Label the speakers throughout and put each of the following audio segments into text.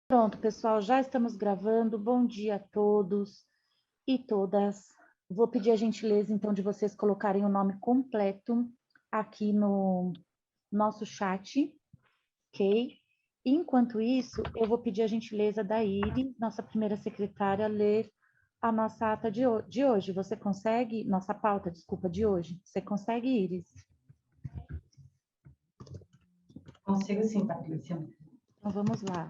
Speaker 1: Pronto, pessoal, já estamos gravando. Bom dia a todos e todas. Vou pedir a gentileza, então, de vocês colocarem o nome completo aqui no nosso chat, ok? Enquanto isso, eu vou pedir a gentileza da Iris, nossa primeira secretária, ler a nossa ata de hoje. Você consegue? Nossa pauta, desculpa, de hoje. Você consegue, Iris?
Speaker 2: Consigo sim, Patrícia.
Speaker 1: Então, vamos lá.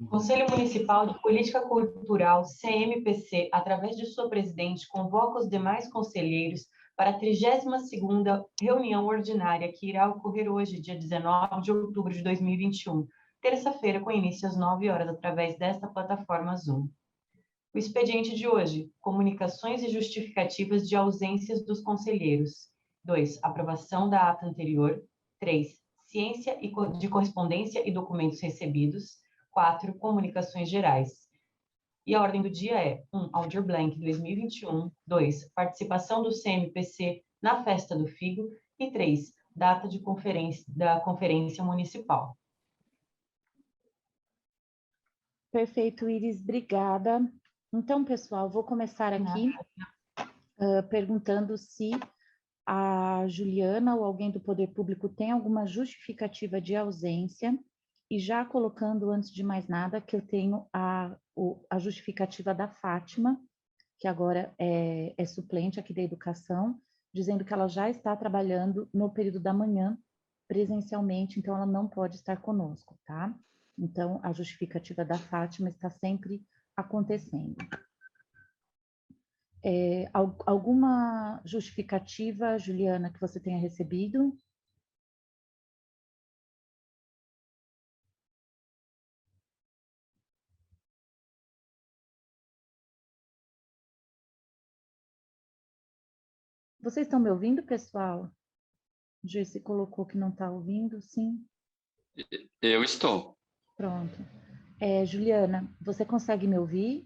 Speaker 2: Conselho Municipal de Política Cultural, CMPC, através de sua presidente, convoca os demais conselheiros para a 32ª reunião ordinária, que irá ocorrer hoje, dia 19 de outubro de 2021, terça-feira, com início às 9 horas, através desta plataforma Zoom. O expediente de hoje: comunicações e justificativas de ausências dos conselheiros. 2. Aprovação da ata anterior. 3. Ciência de correspondência e documentos recebidos. 4. Comunicações gerais. E a ordem do dia é: 1. Aldir Blanc 2021. 2. Participação do CMPC na Festa do Figo. E 3. Data de da Conferência Municipal.
Speaker 1: Perfeito, Iris, obrigada. Então, pessoal, vou começar aqui perguntando se a Juliana ou alguém do Poder Público tem alguma justificativa de ausência, e já colocando, antes de mais nada, que eu tenho a justificativa da Fátima, que agora é suplente aqui da Educação, dizendo que ela já está trabalhando no período da manhã, presencialmente, então ela não pode estar conosco, tá? Então, a justificativa da Fátima está sempre acontecendo. Alguma justificativa, Juliana, que você tenha recebido? Vocês estão me ouvindo, pessoal? Joyce colocou que não está ouvindo, sim?
Speaker 3: Eu estou.
Speaker 1: Pronto. Juliana, você consegue me ouvir?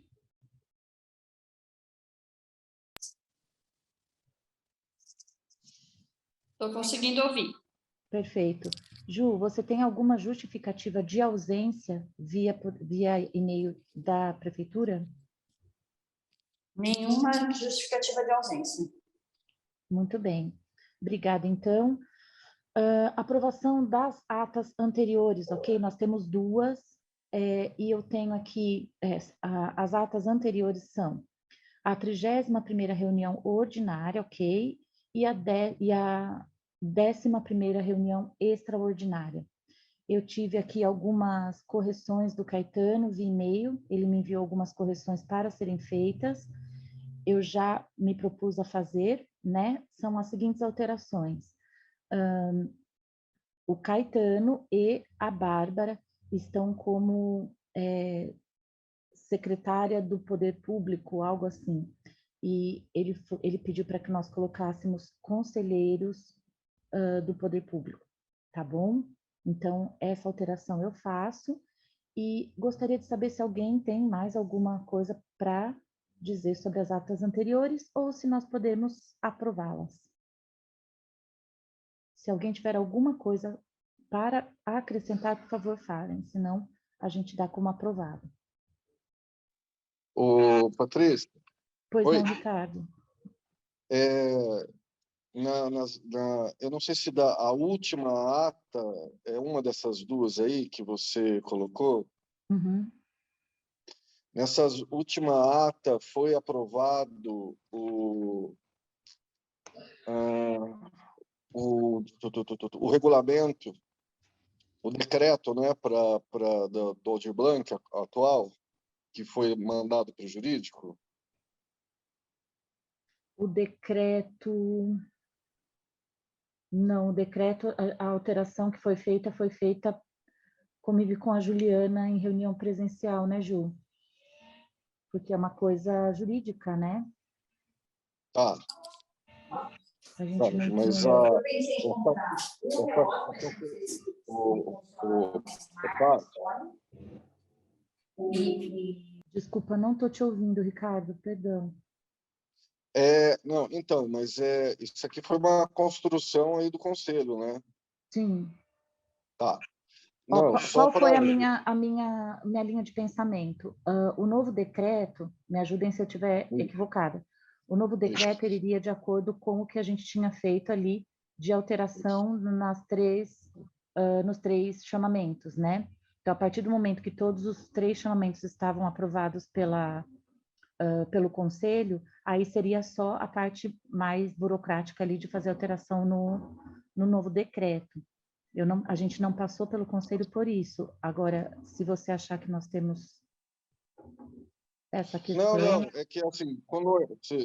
Speaker 4: Estou conseguindo ouvir.
Speaker 1: Perfeito. Ju, você tem alguma justificativa de ausência via e-mail da prefeitura?
Speaker 4: Nenhuma justificativa de ausência.
Speaker 1: Muito bem. Obrigada, então. Aprovação das atas anteriores, ok? Nós temos duas, e eu tenho aqui, as atas anteriores são a 31ª reunião ordinária, ok? E a 11ª reunião extraordinária. Eu tive aqui algumas correções do Caetano via e-mail, ele me enviou algumas correções para serem feitas, eu já me propus a fazer, né? São as seguintes alterações. O Caetano e a Bárbara estão como secretária do Poder Público, algo assim. E ele pediu para que nós colocássemos conselheiros do Poder Público, tá bom? Então, essa alteração eu faço e gostaria de saber se alguém tem mais alguma coisa para dizer sobre as atas anteriores ou se nós podemos aprová-las. Se alguém tiver alguma coisa para acrescentar, por favor, falem, senão a gente dá como aprovado.
Speaker 5: Ô, Patrícia.
Speaker 1: Pois
Speaker 5: Oi.
Speaker 1: não, Ricardo.
Speaker 5: Eu não sei se a última ata é uma dessas duas aí que você colocou.
Speaker 1: Uhum.
Speaker 5: Nessa última ata foi aprovado o regulamento, o decreto, né, do Aldir Blanc atual, que foi mandado para o jurídico.
Speaker 1: O decreto... Não, o decreto, a alteração que foi feita comigo e com a Juliana em reunião presencial, né, Ju? Porque é uma coisa jurídica, né?
Speaker 5: Tá.
Speaker 1: A gente não
Speaker 5: mas
Speaker 1: Desculpa, não estou te ouvindo, Ricardo, perdão.
Speaker 5: Não, então, mas isso aqui foi uma construção aí do Conselho, né?
Speaker 1: Sim.
Speaker 5: Tá.
Speaker 1: Ó,
Speaker 5: Não, só
Speaker 1: qual foi
Speaker 5: para...
Speaker 1: a minha linha de pensamento? O novo decreto, me ajudem se eu estiver equivocada, o novo decreto ele iria de acordo com o que a gente tinha feito ali de alteração nos três chamamentos, né? Então, a partir do momento que todos os três chamamentos estavam aprovados pelo Conselho, aí seria só a parte mais burocrática ali de fazer alteração no novo decreto. A gente não passou pelo Conselho por isso. Agora, se você achar que nós temos essa questão...
Speaker 5: Não, é que assim,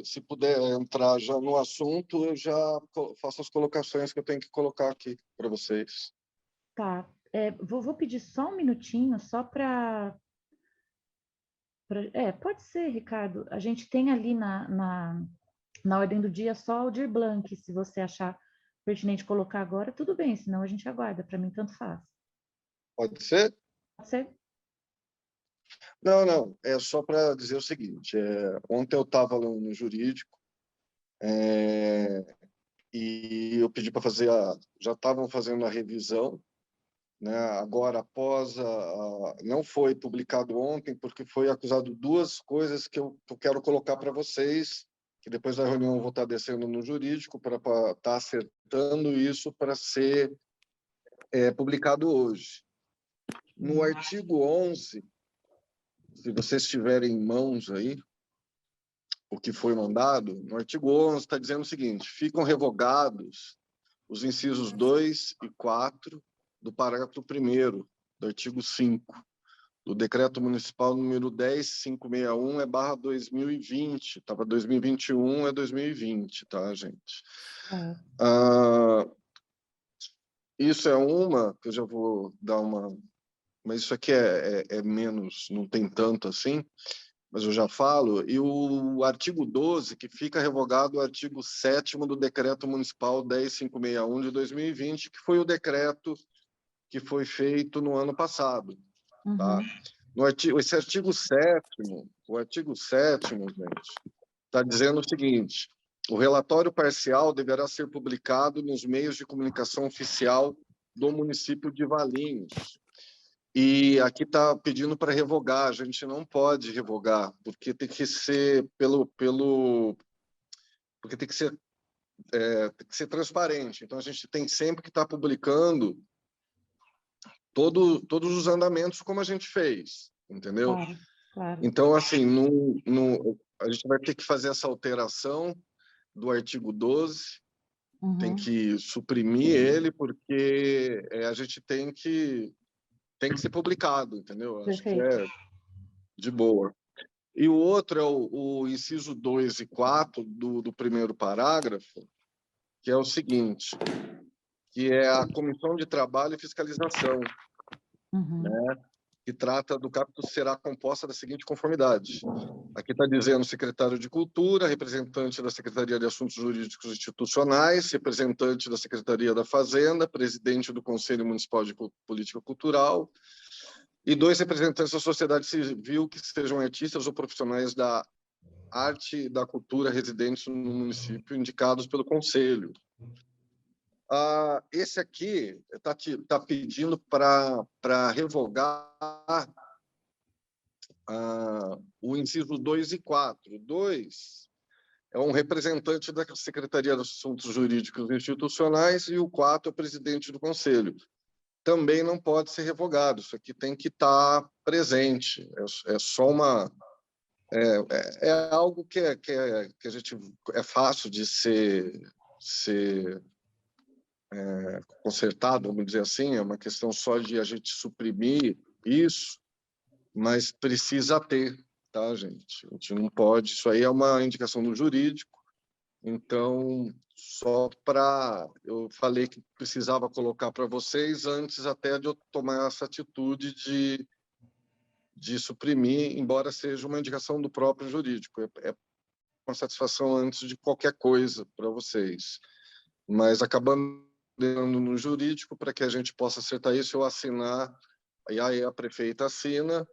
Speaker 5: se puder entrar já no assunto, eu já faço as colocações que eu tenho que colocar aqui para vocês.
Speaker 1: Tá. Vou pedir só um minutinho, só para... Pode ser, Ricardo. A gente tem ali na ordem do dia só o Dir Blanc. Se você achar pertinente colocar agora, tudo bem, senão a gente aguarda. Para mim, tanto faz.
Speaker 5: Pode ser?
Speaker 1: Pode ser?
Speaker 5: Não, é só para dizer o seguinte, ontem eu estava no jurídico, e eu pedi para fazer já estavam fazendo a revisão, né? Agora, não foi publicado ontem, porque foi acusado duas coisas que eu quero colocar para vocês, que depois da reunião eu vou estar descendo no jurídico para estar acertando isso para ser publicado hoje. No artigo 11, se vocês tiverem em mãos aí, o que foi mandado, no artigo 11 está dizendo o seguinte: ficam revogados os incisos 2 e 4 do parágrafo 1º do artigo 5 do Decreto Municipal número 10.561 /2020, estava 2021, é 2020, tá, gente? Isso é uma, que eu já vou dar uma... Mas isso aqui é menos, não tem tanto assim, mas eu já falo. E o artigo 12, que fica revogado o artigo 7º do Decreto Municipal 10.561 de 2020, que foi o decreto que foi feito no ano passado. Tá? Esse artigo 7º, gente, está dizendo o seguinte: o relatório parcial deverá ser publicado nos meios de comunicação oficial do município de Valinhos. E aqui está pedindo para revogar. A gente não pode revogar, porque tem que ser porque tem que ser transparente. Então a gente tem sempre que estar publicando todos os andamentos como a gente fez, entendeu?
Speaker 1: Claro.
Speaker 5: Então, assim, a gente vai ter que fazer essa alteração do artigo 12, tem que suprimir ele, porque a gente tem que ser publicado, entendeu? Acho que é de boa. E o outro é o inciso 2 e 4 do primeiro parágrafo, que é o seguinte, que é a Comissão de Trabalho e Fiscalização, né? Que trata do capítulo, será composta da seguinte conformidade. Aqui está dizendo secretário de Cultura, representante da Secretaria de Assuntos Jurídicos Institucionais, representante da Secretaria da Fazenda, presidente do Conselho Municipal de Política Cultural e 2 representantes da sociedade civil que sejam artistas ou profissionais da arte e da cultura residentes no município, indicados pelo Conselho. Esse aqui está pedindo para revogar o inciso 2 e 4. 2 é um representante da Secretaria de Assuntos Jurídicos Institucionais e o 4 é o presidente do Conselho. Também não pode ser revogado. Isso aqui tem que estar presente. É só uma... É algo que a gente é fácil de ser consertado, vamos dizer assim. É uma questão só de a gente suprimir isso, mas precisa ter, tá, gente? A gente não pode... Isso aí é uma indicação do jurídico. Então, só para... Eu falei que precisava colocar para vocês antes até de eu tomar essa atitude de suprimir, embora seja uma indicação do próprio jurídico. É uma satisfação antes de qualquer coisa para vocês. Mas acabando no jurídico, para que a gente possa acertar isso, eu assinar, e aí a prefeita assina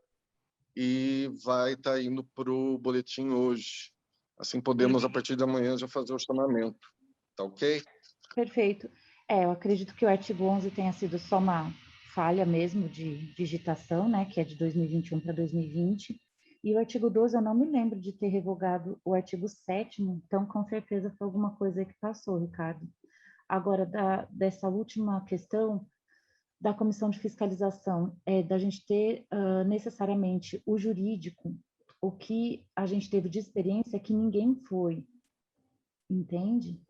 Speaker 5: e vai estar indo para o boletim hoje. Assim podemos, a partir de amanhã, já fazer o chamamento. Tá ok?
Speaker 1: Perfeito. Eu acredito que o artigo 11 tenha sido só uma falha mesmo de digitação, né, que é de 2021 para 2020, e o artigo 12 eu não me lembro de ter revogado o artigo 7º, então com certeza foi alguma coisa aí que passou, Ricardo. Agora, dessa última questão da comissão de fiscalização, da gente ter necessariamente o jurídico, o que a gente teve de experiência é que ninguém foi, entende?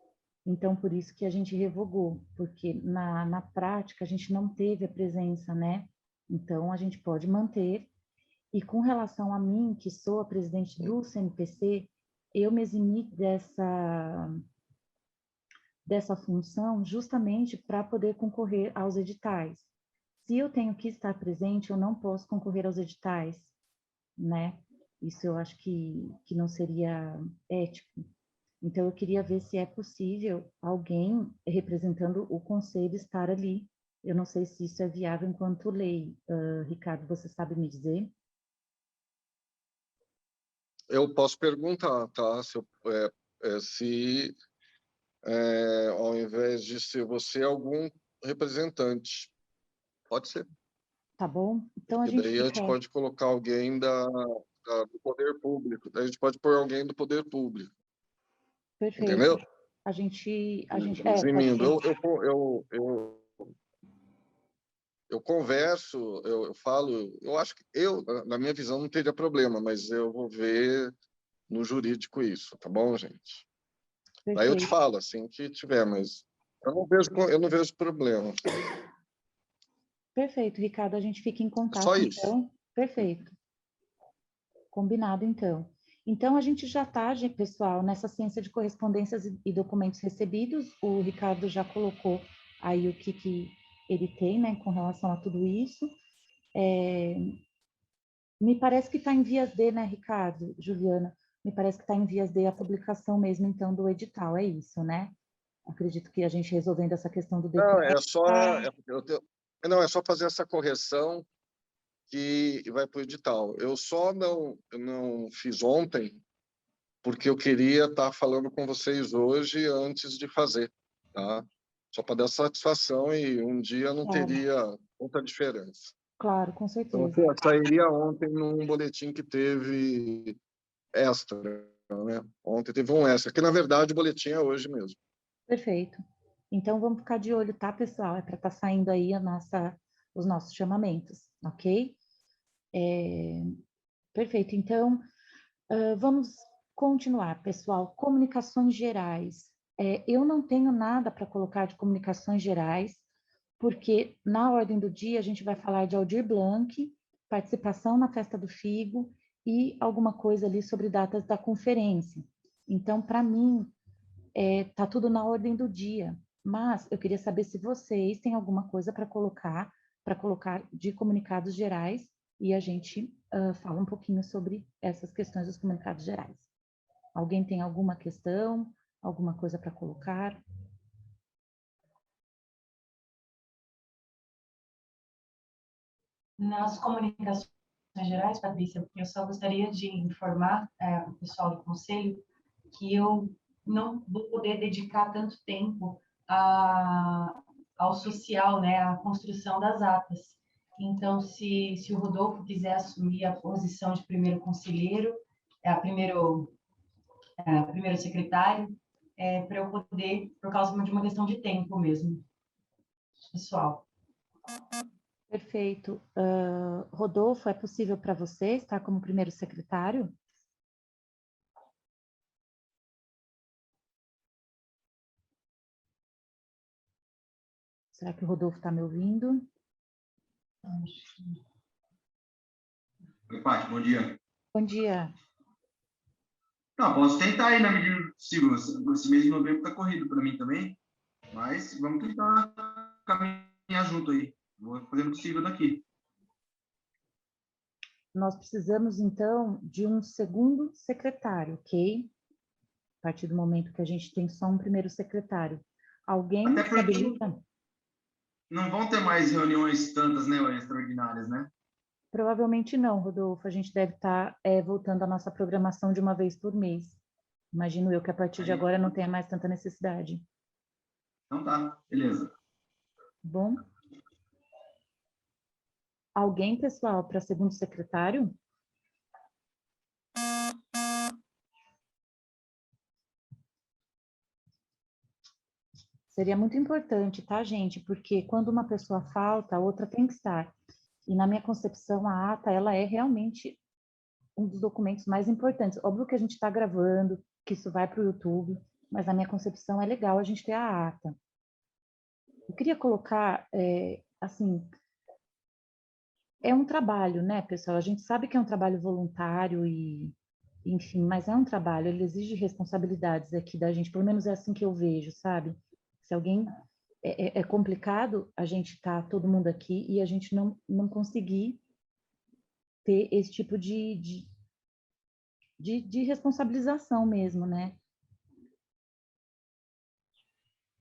Speaker 1: Então, por isso que a gente revogou, porque na prática a gente não teve a presença, né? Então, a gente pode manter. E com relação a mim, que sou a presidente do CNPC, eu me eximi dessa função justamente para poder concorrer aos editais. Se eu tenho que estar presente, eu não posso concorrer aos editais, né? Isso eu acho que não seria ético. Então, eu queria ver se é possível alguém representando o conselho estar ali. Eu não sei se isso é viável enquanto lei. Ricardo, você sabe me dizer?
Speaker 5: Eu posso perguntar, tá? Se ao invés de ser você, algum representante. Pode ser.
Speaker 1: Tá bom? Então,
Speaker 5: E daí a gente pode colocar alguém do poder público. Daí a gente pode pôr alguém do poder público.
Speaker 1: Perfeito.
Speaker 5: Entendeu?
Speaker 1: A gente
Speaker 5: Resumindo, eu converso, eu falo, eu acho que na minha visão, não teria problema, mas eu vou ver no jurídico isso, tá bom, gente?
Speaker 1: Perfeito.
Speaker 5: Daí eu te falo, assim que tiver, mas eu não vejo problema.
Speaker 1: Perfeito, Ricardo, a gente fica em contato,
Speaker 5: Só isso.
Speaker 1: Então. Perfeito. Combinado, então. Então, a gente já está, pessoal, nessa ciência de correspondências e documentos recebidos. O Ricardo já colocou aí o que ele tem, né, com relação a tudo isso. Me parece que está em vias de, né, Ricardo, Juliana? Me parece que está em vias de a publicação mesmo, então, do edital, é isso, né? Acredito que a gente resolvendo essa questão do
Speaker 5: Não,
Speaker 1: decreto...
Speaker 5: é só fazer essa correção que vai para o edital. Eu só não fiz ontem, porque eu queria estar falando com vocês hoje antes de fazer, tá? Só para dar satisfação e um dia não teria muita diferença.
Speaker 1: Claro, com certeza.
Speaker 5: Então, sairia ontem num boletim que teve extra, né? Ontem teve um extra, que na verdade o boletim é hoje mesmo.
Speaker 1: Perfeito. Então, vamos ficar de olho, tá, pessoal? É para estar saindo aí os nossos chamamentos, ok? Perfeito. Então, vamos continuar, pessoal. Comunicações gerais. Eu não tenho nada para colocar de comunicações gerais, porque na ordem do dia a gente vai falar de Aldir Blanc, participação na Festa do Figo e alguma coisa ali sobre datas da conferência. Então, para mim, tá tudo na ordem do dia. Mas eu queria saber se vocês têm alguma coisa para colocar de comunicados gerais e a gente fala um pouquinho sobre essas questões dos comunicados gerais. Alguém tem alguma questão, alguma coisa para colocar?
Speaker 2: Nas comunicações gerais, Patrícia, eu só gostaria de informar o pessoal do Conselho que eu não vou poder dedicar tanto tempo ao social, né, à construção das atas. Então, se o Rodolfo quiser assumir a posição de primeiro conselheiro, primeiro secretário, para eu poder, por causa de uma questão de tempo mesmo, pessoal.
Speaker 1: Perfeito. Rodolfo, é possível para você estar como primeiro secretário? Será que o Rodolfo está me ouvindo?
Speaker 6: Oi, Paty, bom dia.
Speaker 1: Bom dia.
Speaker 6: Não, posso tentar aí na medida do possível. Esse mês de novembro está corrido para mim também, mas vamos tentar caminhar junto aí. Vou fazendo o possível daqui.
Speaker 1: Nós precisamos, então, de um segundo secretário, ok? A partir do momento que a gente tem só um primeiro secretário. Alguém
Speaker 6: Até porque
Speaker 1: habilita?
Speaker 6: não vão ter mais reuniões tantas, né, extraordinárias, né?
Speaker 1: Provavelmente não, Rodolfo. A gente deve estar voltando à nossa programação de uma vez por mês. Imagino eu que a partir de agora não tenha mais tanta necessidade.
Speaker 6: Então tá, beleza.
Speaker 1: Bom. Alguém, pessoal, para segundo secretário? Seria muito importante, tá, gente? Porque quando uma pessoa falta, a outra tem que estar. E na minha concepção, a ata, ela é realmente um dos documentos mais importantes. Óbvio que a gente está gravando, que isso vai para o YouTube, mas na minha concepção é legal a gente ter a ata. Eu queria colocar, assim, é um trabalho, né, pessoal? A gente sabe que é um trabalho voluntário e, enfim, mas é um trabalho, ele exige responsabilidades aqui da gente, pelo menos é assim que eu vejo, sabe? Se alguém... É complicado a gente estar todo mundo aqui e a gente não conseguir ter esse tipo de responsabilização mesmo, né?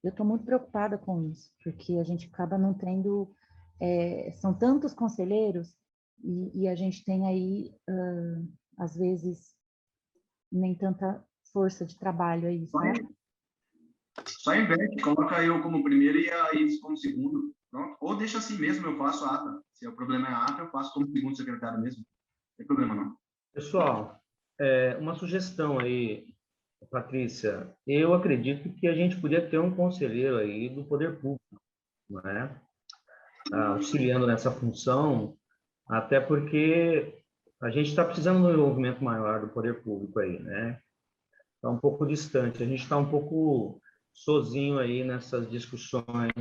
Speaker 1: Eu estou muito preocupada com isso, porque a gente acaba não tendo... são tantos conselheiros e a gente tem aí, às vezes, nem tanta força de trabalho aí, sabe?
Speaker 6: Só inverte, coloca eu como primeiro e a Ives como segundo. Pronto. Ou deixa assim mesmo, eu faço a ata. Se o problema é a ata, eu faço como segundo secretário mesmo. Não tem problema, não.
Speaker 7: Pessoal, uma sugestão aí, Patrícia. Eu acredito que a gente podia ter um conselheiro aí do poder público, não é? Auxiliando nessa função, até porque a gente está precisando de um envolvimento maior do poder público aí, né? Está um pouco distante, a gente está um pouco sozinho aí nessas discussões.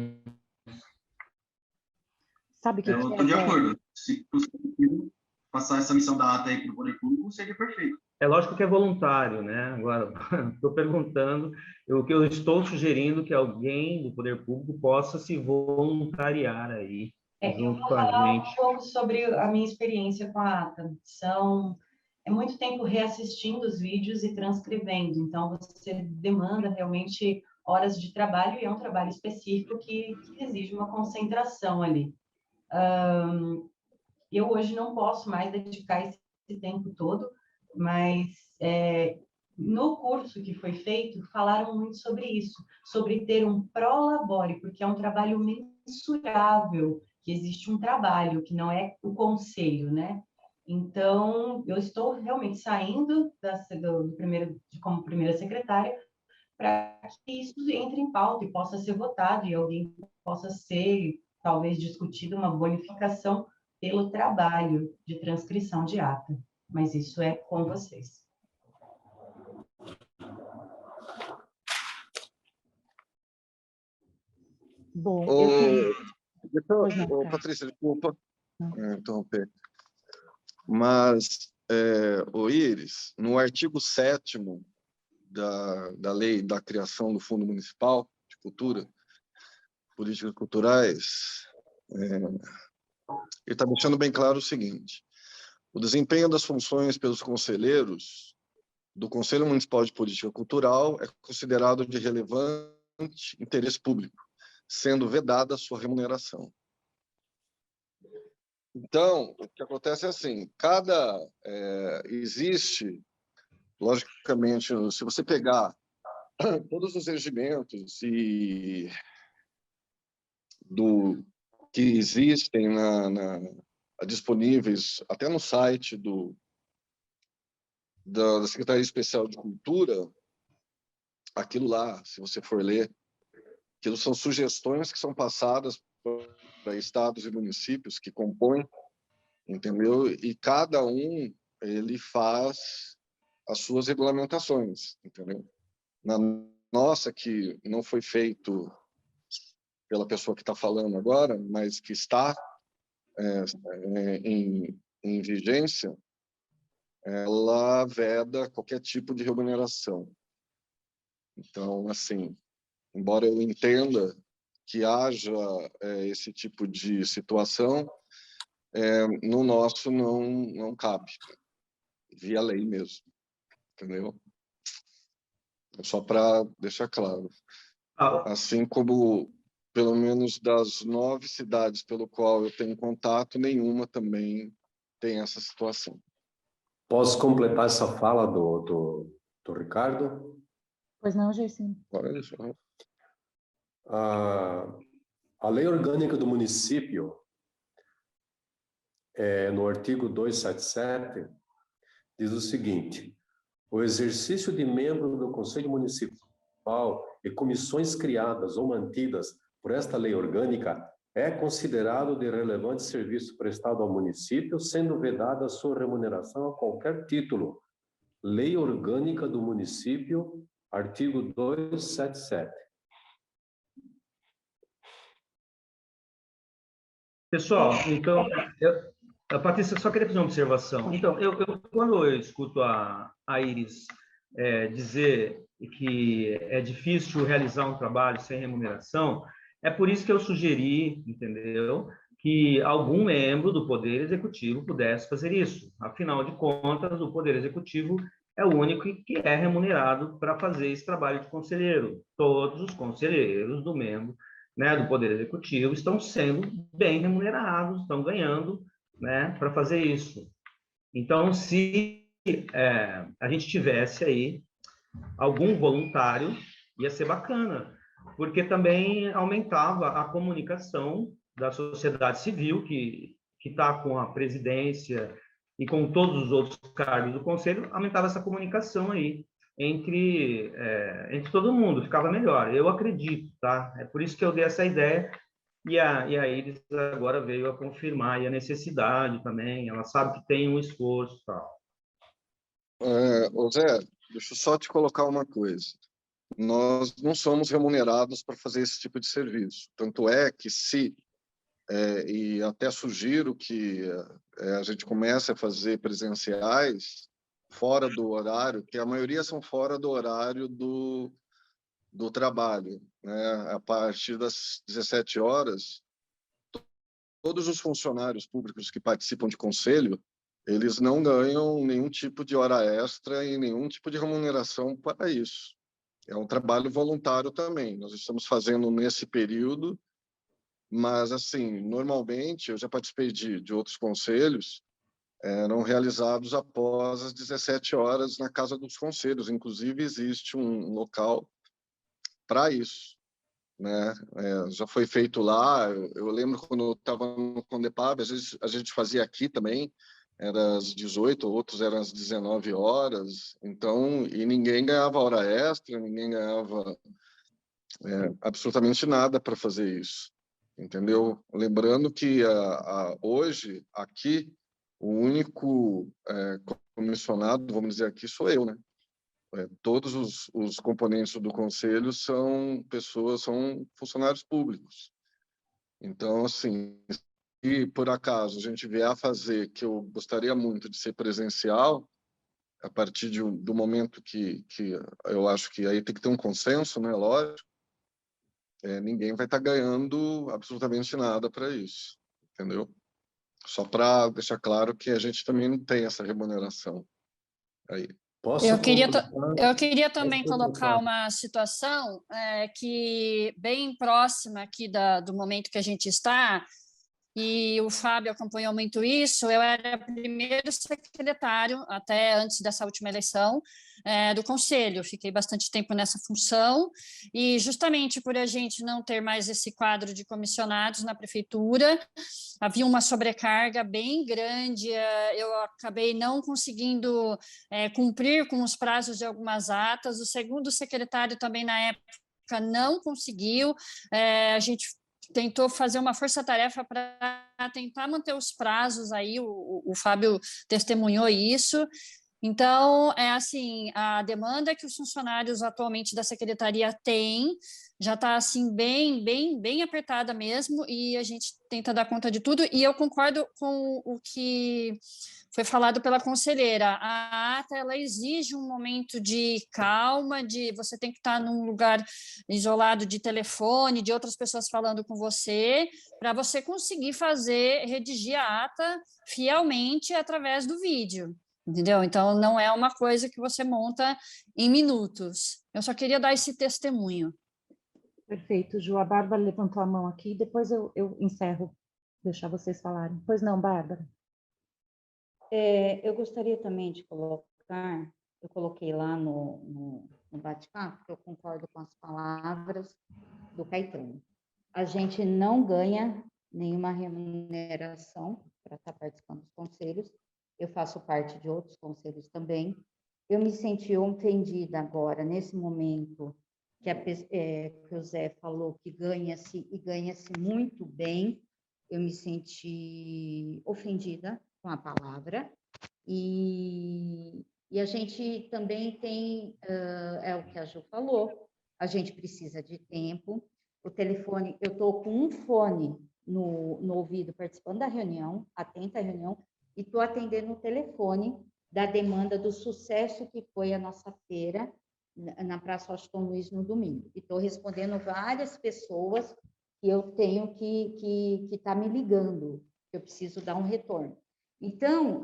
Speaker 1: Sabe o que
Speaker 6: Eu
Speaker 1: que
Speaker 6: estou de acordo. Se possível, passar essa missão da ata aí para o poder público, seria perfeito.
Speaker 7: É lógico que é voluntário, né? Agora, estou perguntando, o que eu estou sugerindo que alguém do poder público possa se voluntariar aí,
Speaker 2: Eu
Speaker 7: junto
Speaker 2: vou
Speaker 7: com a
Speaker 2: falar um
Speaker 7: gente.
Speaker 2: pouco sobre a minha experiência com a ata. É muito tempo reassistindo os vídeos e transcrevendo, então você demanda realmente horas de trabalho e é um trabalho específico que exige uma concentração ali. Eu hoje não posso mais dedicar esse tempo todo, mas no curso que foi feito, falaram muito sobre isso, sobre ter um prolabore, porque é um trabalho mensurável, que existe um trabalho, que não é o conselho, né? Então, eu estou realmente saindo como primeira secretária para que isso entre em pauta e possa ser votado e alguém possa ser, talvez, discutido uma bonificação pelo trabalho de transcrição de ata. Mas isso é com vocês.
Speaker 1: Bom,
Speaker 5: Patrícia, desculpa interromper. Mas, o Iris, no artigo 7º da Lei da Criação do Fundo Municipal de Cultura, Políticas Culturais, ele está deixando bem claro o seguinte: o desempenho das funções pelos conselheiros do Conselho Municipal de Política Cultural é considerado de relevante interesse público, sendo vedada a sua remuneração. Então, o que acontece é assim, existe, logicamente, se você pegar todos os regimentos que existem disponíveis até no site da Secretaria Especial de Cultura, aquilo lá, se você for ler, aquilo são sugestões que são passadas para estados e municípios que compõem, entendeu? E cada um, ele faz as suas regulamentações, entendeu? Na nossa, que não foi feito pela pessoa que está falando agora, mas que está em vigência, ela veda qualquer tipo de remuneração. Então, assim, embora eu entenda que haja esse tipo de situação, no nosso não cabe, via lei mesmo, entendeu? Só para deixar claro. Assim como, pelo menos das 9 cidades pelo qual eu tenho contato, nenhuma também tem essa situação.
Speaker 8: Posso completar essa fala do Doutor Ricardo.
Speaker 1: Pois não, Gersinho?
Speaker 8: A lei orgânica do município, no artigo 277, diz o seguinte: o exercício de membro do Conselho Municipal e comissões criadas ou mantidas por esta lei orgânica é considerado de relevante serviço prestado ao município, sendo vedada a sua remuneração a qualquer título. Lei orgânica do município, artigo 277.
Speaker 7: Pessoal, então, a Patrícia, só queria fazer uma observação. Então, quando eu escuto a Iris dizer que é difícil realizar um trabalho sem remuneração, é por isso que eu sugeri, entendeu, que algum membro do Poder Executivo pudesse fazer isso. Afinal de contas, o Poder Executivo é o único que é remunerado para fazer esse trabalho de conselheiro. Todos os conselheiros do membro, né, do Poder Executivo estão sendo bem remunerados, estão ganhando, né, para fazer isso. Então, se a gente tivesse aí algum voluntário, ia ser bacana, porque também aumentava a comunicação da sociedade civil, que está com a presidência e com todos os outros cargos do Conselho, aumentava essa comunicação aí entre todo mundo, ficava melhor. Eu acredito, tá? É por isso que eu dei essa ideia, e a Iris agora veio a confirmar e a necessidade também, ela sabe que tem um esforço e tal.
Speaker 5: Zé, deixa eu só te colocar uma coisa. Nós não somos remunerados para fazer esse tipo de serviço. Tanto é que e até sugiro que a gente comece a fazer presenciais fora do horário, que a maioria são fora do horário do trabalho, né? A partir das 17 horas, todos os funcionários públicos que participam de conselho, eles não ganham nenhum tipo de hora extra e nenhum tipo de remuneração para isso. É um trabalho voluntário também. Nós estamos fazendo nesse período, mas, assim, normalmente, eu já participei de outros conselhos, eram realizados após as 17 horas na Casa dos Conselhos. Inclusive, existe um local para isso, né? Já foi feito lá. Eu lembro quando eu estava no Condepab, às vezes a gente fazia aqui também, era às 18, outros eram às 19 horas. Então, e ninguém ganhava hora extra, ninguém ganhava absolutamente nada para fazer isso, entendeu? Lembrando que hoje, aqui, o único comissionado, vamos dizer aqui, sou eu, né? Todos os componentes do conselho são funcionários públicos. Então, assim, se por acaso a gente vier a fazer, que eu gostaria muito de ser presencial, a partir do momento que eu acho que aí tem que ter um consenso, né? Lógico, ninguém vai estar ganhando absolutamente nada para isso, entendeu? Só para deixar claro que a gente também não tem essa remuneração aí.
Speaker 4: Eu queria também colocar uma situação que bem próxima aqui do momento que a gente está, e o Fábio acompanhou muito isso. Eu era primeiro secretário, até antes dessa última eleição, do Conselho. Fiquei bastante tempo nessa função, e justamente por a gente não ter mais esse quadro de comissionados na prefeitura, havia uma sobrecarga bem grande, eu acabei não conseguindo cumprir com os prazos de algumas atas, o segundo secretário também na época não conseguiu, a gente tentou fazer uma força-tarefa para tentar manter os prazos aí, o Fábio testemunhou isso. Então, assim, a demanda que os funcionários atualmente da secretaria têm já está assim, bem apertada mesmo, e a gente tenta dar conta de tudo, e eu concordo com o que foi falado pela conselheira. A ata, ela exige um momento de calma, você tem que estar num lugar isolado de telefone, de outras pessoas falando com você, para você conseguir redigir a ata fielmente através do vídeo, entendeu? Então, não é uma coisa que você monta em minutos. Eu só queria dar esse testemunho.
Speaker 1: Perfeito, Ju. A Bárbara levantou a mão aqui, depois eu encerro, deixar vocês falarem. Pois não, Bárbara?
Speaker 9: Eu gostaria também de colocar eu coloquei lá no bate-papo, que eu concordo com as palavras do Caetano. A gente não ganha nenhuma remuneração para estar participando dos conselhos. Eu faço parte de outros conselhos também. Eu me senti ofendida agora, nesse momento, que o Zé falou que ganha-se e ganha-se muito bem. Eu me senti ofendida com a palavra. E a gente também tem, é o que a Ju falou, a gente precisa de tempo. O telefone, eu estou com um fone no ouvido participando da reunião, atenta à reunião, e estou atendendo o telefone da demanda do sucesso que foi a nossa feira na Praça Washington Luiz no domingo. E estou respondendo várias pessoas que eu tenho que tá me ligando, que eu preciso dar um retorno. Então,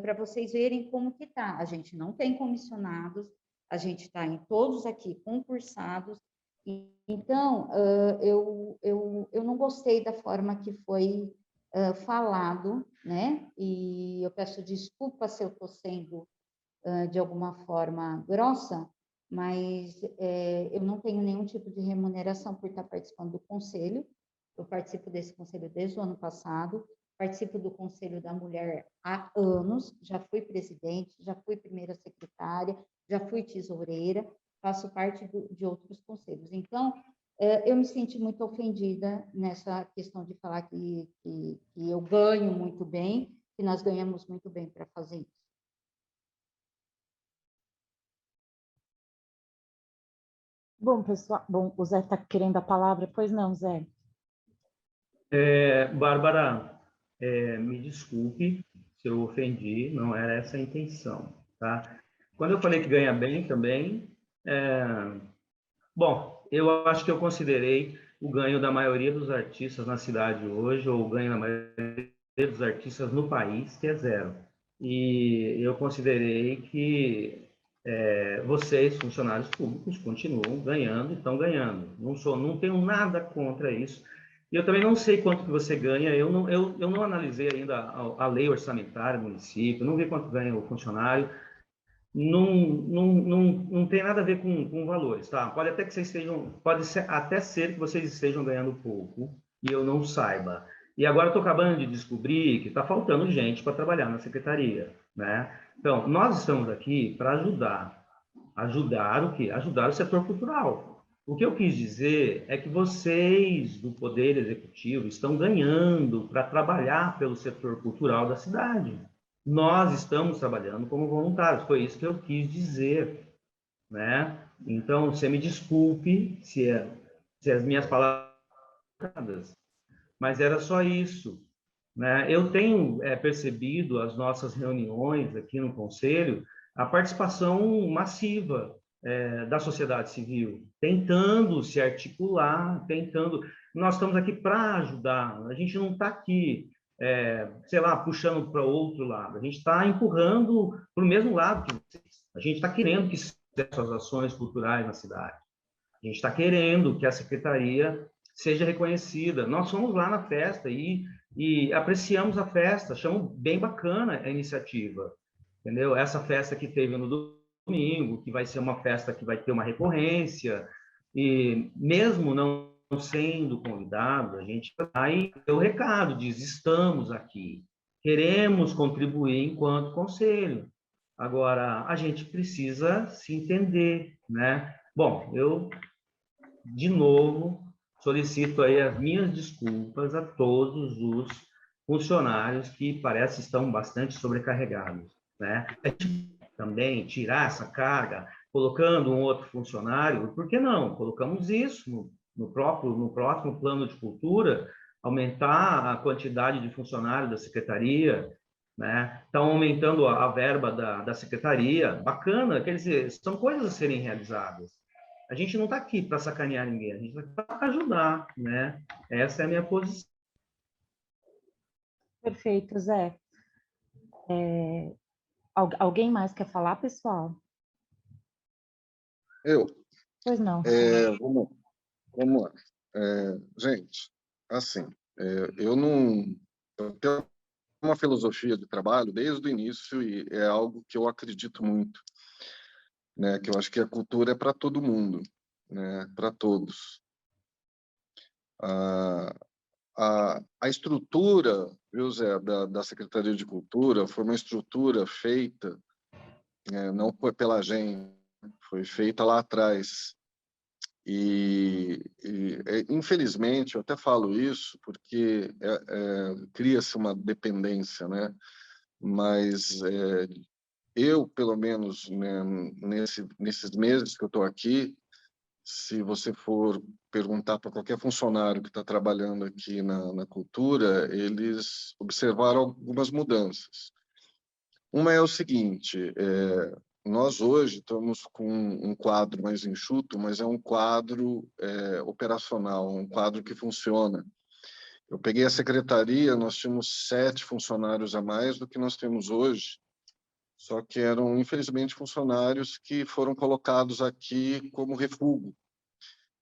Speaker 9: para vocês verem como que está, a gente não tem comissionados, a gente está em todos aqui concursados. Então, eu não gostei da forma que foi falado, né? E eu peço desculpa se eu estou sendo, de alguma forma, grossa, mas eu não tenho nenhum tipo de remuneração por estar participando do conselho. Eu participo desse conselho desde o ano passado, participo do Conselho da Mulher há anos, já fui presidente, já fui primeira secretária, já fui tesoureira, faço parte de outros conselhos. Então, eu me senti muito ofendida nessa questão de falar que eu ganho muito bem, que nós ganhamos muito bem para fazer isso.
Speaker 1: Bom, pessoal, o Zé está querendo a palavra, pois não, Zé?
Speaker 7: Bárbara, me desculpe se eu ofendi, não era essa a intenção, tá? Quando eu falei que ganha bem também, bom, eu acho que eu considerei o ganho da maioria dos artistas na cidade hoje, ou o ganho da maioria dos artistas no país, que é zero. E eu considerei que vocês, funcionários públicos, continuam ganhando e estão ganhando. Não tenho nada contra isso. E eu também não sei quanto que você ganha, eu não analisei ainda a lei orçamentária do município, não vi quanto ganha o funcionário, não tem nada a ver com valores, tá? Pode até ser que vocês estejam ganhando pouco e eu não saiba. E agora estou acabando de descobrir que está faltando gente para trabalhar na secretaria, né? Então, nós estamos aqui para ajudar o quê? Ajudar o setor cultural. O que eu quis dizer é que vocês, do Poder Executivo, estão ganhando para trabalhar pelo setor cultural da cidade. Nós estamos trabalhando como voluntários, foi isso que eu quis dizer, né? Então, você me desculpe se as minhas palavras, mas era só isso, né? Eu tenho percebido as nossas reuniões aqui no Conselho, a participação massiva da sociedade civil, tentando se articular, Nós estamos aqui para ajudar, a gente não está aqui, sei lá, puxando para outro lado, a gente está empurrando para o mesmo lado que vocês. A gente está querendo que sejam as ações culturais na cidade. A gente está querendo que a secretaria seja reconhecida. Nós fomos lá na festa e apreciamos a festa, achamos bem bacana a iniciativa, entendeu? Essa festa que teve no domingo, que vai ser uma festa que vai ter uma recorrência, e mesmo não sendo convidado, a gente vai ter o recado, diz, estamos aqui, queremos contribuir enquanto conselho. Agora, a gente precisa se entender, né? Bom, eu, de novo, solicito aí as minhas desculpas a todos os funcionários que parece estão bastante sobrecarregados, né? Também tirar essa carga, colocando um outro funcionário, por que não? Colocamos isso no próximo plano de cultura, aumentar a quantidade de funcionários da secretaria, né? Estão aumentando a verba da secretaria, bacana, quer dizer, são coisas a serem realizadas. A gente não está aqui para sacanear ninguém, a gente está para ajudar, né? Essa é a minha posição.
Speaker 1: Perfeito, Zé. Alguém mais quer falar, pessoal?
Speaker 5: Eu.
Speaker 1: Pois não.
Speaker 5: Vamos lá. Gente, assim, eu tenho uma filosofia de trabalho desde o início e é algo que eu acredito muito. né? Que eu acho que a cultura é para todo mundo, né? Para todos. A estrutura, viu, Zé, da Secretaria de Cultura foi uma estrutura feita, não foi pela gente, foi feita lá atrás. Infelizmente, eu até falo isso porque cria-se uma dependência, né? Mas eu, pelo menos, né, nesses meses que eu estou aqui, se você for perguntar para qualquer funcionário que está trabalhando aqui na cultura, eles observaram algumas mudanças. Uma é o seguinte, nós hoje estamos com um quadro mais enxuto, mas é um quadro operacional, um quadro que funciona. Eu peguei a secretaria, nós tínhamos 7 funcionários a mais do que nós temos hoje, só que eram, infelizmente, funcionários que foram colocados aqui como refúgio.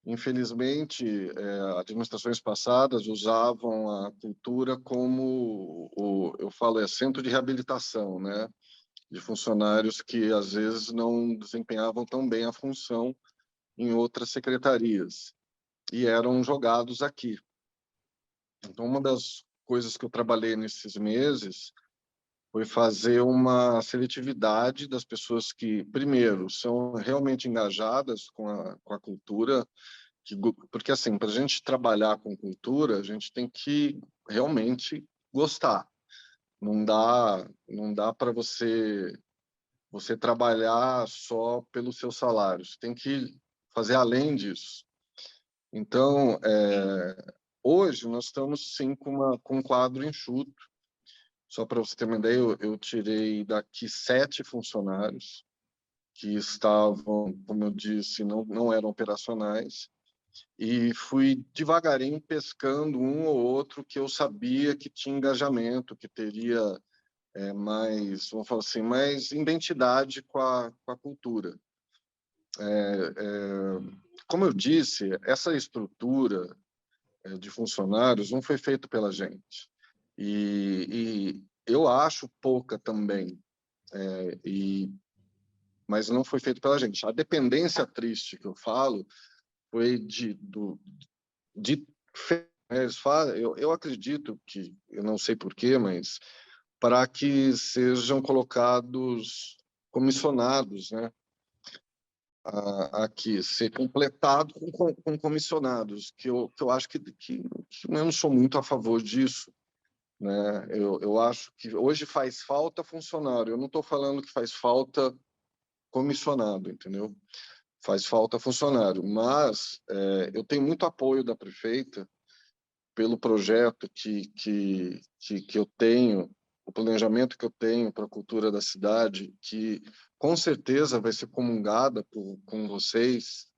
Speaker 5: Infelizmente, administrações passadas usavam a cultura como, eu falo, centro de reabilitação, né? De funcionários que, às vezes, não desempenhavam tão bem a função em outras secretarias e eram jogados aqui. Então, uma das coisas que eu trabalhei nesses meses foi fazer uma seletividade das pessoas que, primeiro, são realmente engajadas com a cultura, porque, assim, para a gente trabalhar com cultura, a gente tem que realmente gostar. Não dá para você trabalhar só pelo seu salário. Você tem que fazer além disso. Então, hoje, nós estamos, sim, com um quadro enxuto. Só para você ter uma ideia, eu tirei daqui 7 funcionários que estavam, como eu disse, não eram operacionais, e fui devagarinho pescando um ou outro que eu sabia que tinha engajamento, que teria mais, vamos falar assim, mais identidade com a cultura. Como eu disse, essa estrutura de funcionários não foi feita pela gente. E eu acho pouca também, mas não foi feito pela gente. A dependência triste que eu falo foi eles falam, eu acredito que, eu não sei porquê, mas para que sejam colocados comissionados, né? Aqui, ser completado com comissionados, que eu acho que eu não sou muito a favor disso, né? Eu acho que hoje faz falta funcionário, eu não estou falando que faz falta comissionado, entendeu? Faz falta funcionário, mas eu tenho muito apoio da prefeita pelo projeto que eu tenho, o planejamento que eu tenho para a cultura da cidade, que com certeza vai ser comungada com vocês.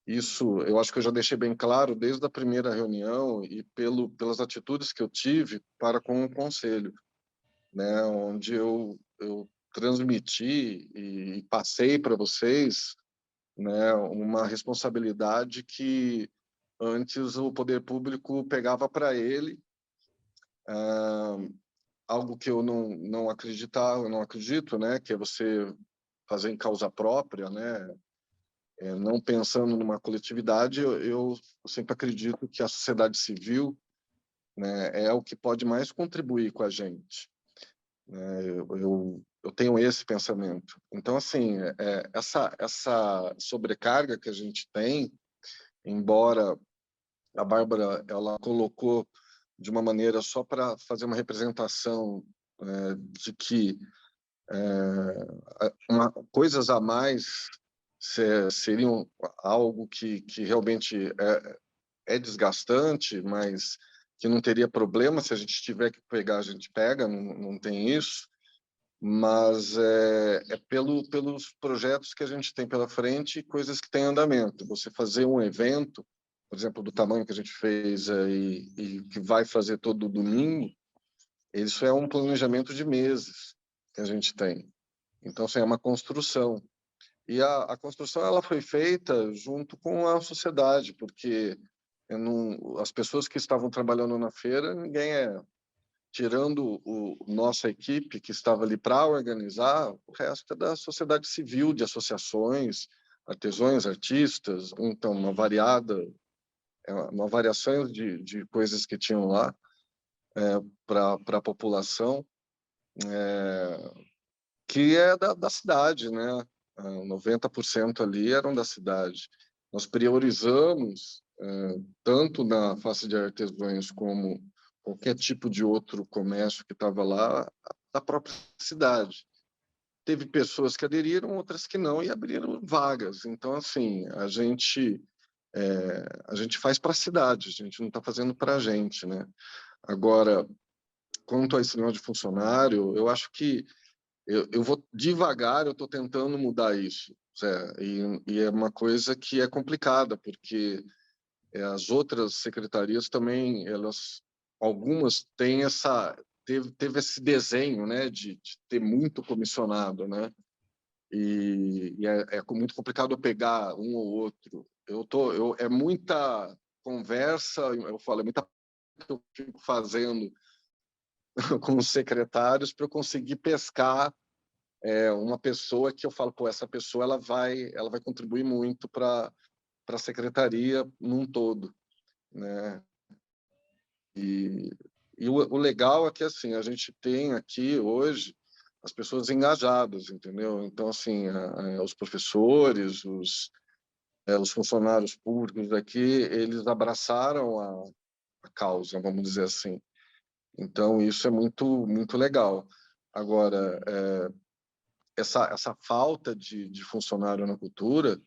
Speaker 5: Isso eu acho que eu já deixei bem claro desde a primeira reunião e pelas atitudes que eu tive para com o conselho, né, onde eu transmiti e passei para vocês, né, uma responsabilidade que antes o poder público pegava para ele, algo que eu não acreditava, eu não acredito, né, que é você fazer em causa própria, né, não pensando numa coletividade. Eu sempre acredito que a sociedade civil, né, é o que pode mais contribuir com a gente, né? Eu tenho esse pensamento. Então, assim, essa sobrecarga que a gente tem, embora a Bárbara ela colocou de uma maneira só para fazer uma representação de que coisas a mais seriam algo que realmente é desgastante, mas que não teria problema, se a gente tiver que pegar, a gente pega, não tem isso, mas pelos projetos que a gente tem pela frente e coisas que têm andamento. Você fazer um evento, por exemplo, do tamanho que a gente fez e que vai fazer todo domingo, isso é um planejamento de meses que a gente tem. Então, assim, é uma construção. E a construção ela foi feita junto com a sociedade, porque as pessoas que estavam trabalhando na feira, ninguém tirando nossa equipe que estava ali para organizar, o resto é da sociedade civil, de associações, artesãos, artistas, então uma variação de coisas que tinham lá para a população, que é da cidade, né? 90% ali eram da cidade. Nós priorizamos, tanto na face de artesãos como qualquer tipo de outro comércio que estava lá, da própria cidade. Teve pessoas que aderiram, outras que não, e abriram vagas. Então, assim, a gente faz para a cidade, a gente não está fazendo para a gente, né? Agora, quanto a esse negócio de funcionário, eu acho que eu vou devagar, eu estou tentando mudar isso, Zé, e é uma coisa que é complicada, porque as outras secretarias também, algumas têm teve esse desenho, né, de ter muito comissionado, né, e é muito complicado eu pegar um ou outro. É muita conversa, eu falo, é muita que eu fico fazendo com os secretários para eu conseguir pescar uma pessoa que eu falo, pô, essa pessoa ela vai contribuir muito para a secretaria num todo, né? E o legal é que assim a gente tem aqui hoje as pessoas engajadas, entendeu? Então assim os professores, os funcionários públicos daqui, eles abraçaram a causa, vamos dizer assim. Então isso é muito legal. Agora essa falta de funcionário na cultura,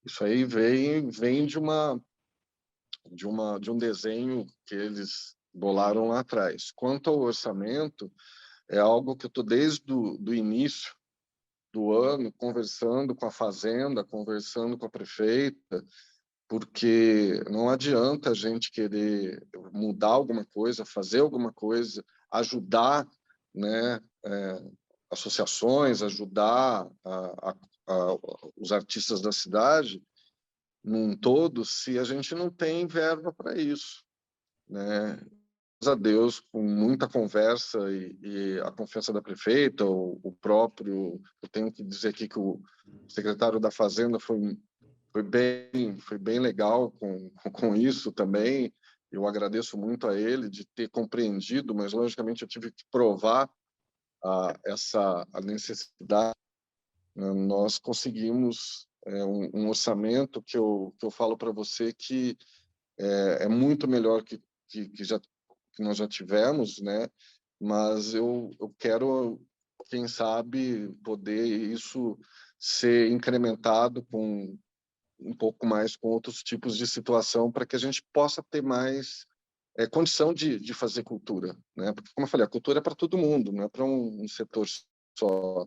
Speaker 5: isso aí vem de um desenho que eles bolaram lá atrás. Quanto ao orçamento, é algo que eu estou desde do início do ano conversando com a Fazenda, conversando com a prefeita, porque não adianta a gente querer mudar alguma coisa, fazer alguma coisa, ajudar, né, associações, ajudar os artistas da cidade num todo, se a gente não tem verba para isso, né? Graças a Deus, com muita conversa e a confiança da prefeita, o próprio, eu tenho que dizer aqui que o secretário da Fazenda foi bem legal com isso também. Eu agradeço muito a ele de ter compreendido, mas logicamente eu tive que provar a necessidade. Nós conseguimos um orçamento que eu falo para você que é muito melhor que nós já tivemos, né? Mas eu quero, quem sabe, poder isso ser incrementado com um pouco mais com outros tipos de situação para que a gente possa ter mais condição de fazer cultura, né? Porque, como eu falei, a cultura é para todo mundo, não é para um setor só.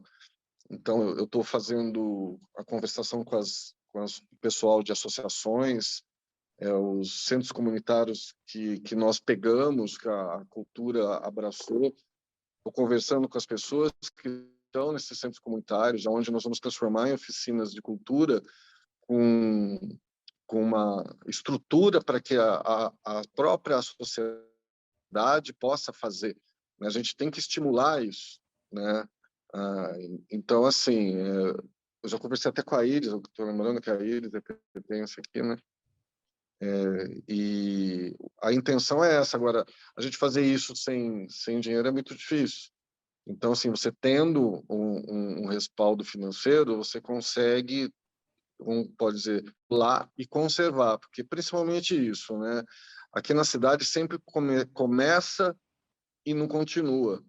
Speaker 5: Então, eu estou fazendo a conversação com o pessoal de associações, os centros comunitários que nós pegamos, que a cultura abraçou. Estou conversando com as pessoas que estão nesses centros comunitários, onde nós vamos transformar em oficinas de cultura com uma estrutura para que a própria sociedade possa fazer. A gente tem que estimular isso, né? Então, assim, eu já conversei até com a Iris, eu estou lembrando que a Iris é pertence aqui, né? E a intenção é essa. Agora, a gente fazer isso sem dinheiro é muito difícil. Então, assim, você tendo um respaldo financeiro, você consegue, pode dizer, lá e conservar, porque principalmente isso, né? Aqui na cidade sempre começa e não continua,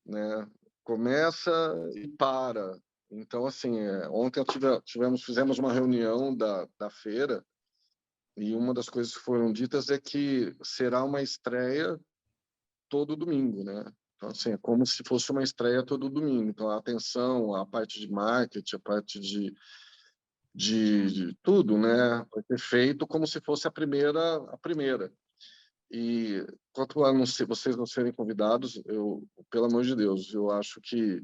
Speaker 5: né? Começa e para. Então, assim, ontem fizemos uma reunião da feira e uma das coisas que foram ditas é que será uma estreia todo domingo, né? Então, assim, é como se fosse uma estreia todo domingo. Então, a atenção, a parte de marketing, a parte de tudo, né? Vai ser feito como se fosse a primeira. E quanto a vocês não serem convidados, pelo amor de Deus, eu acho que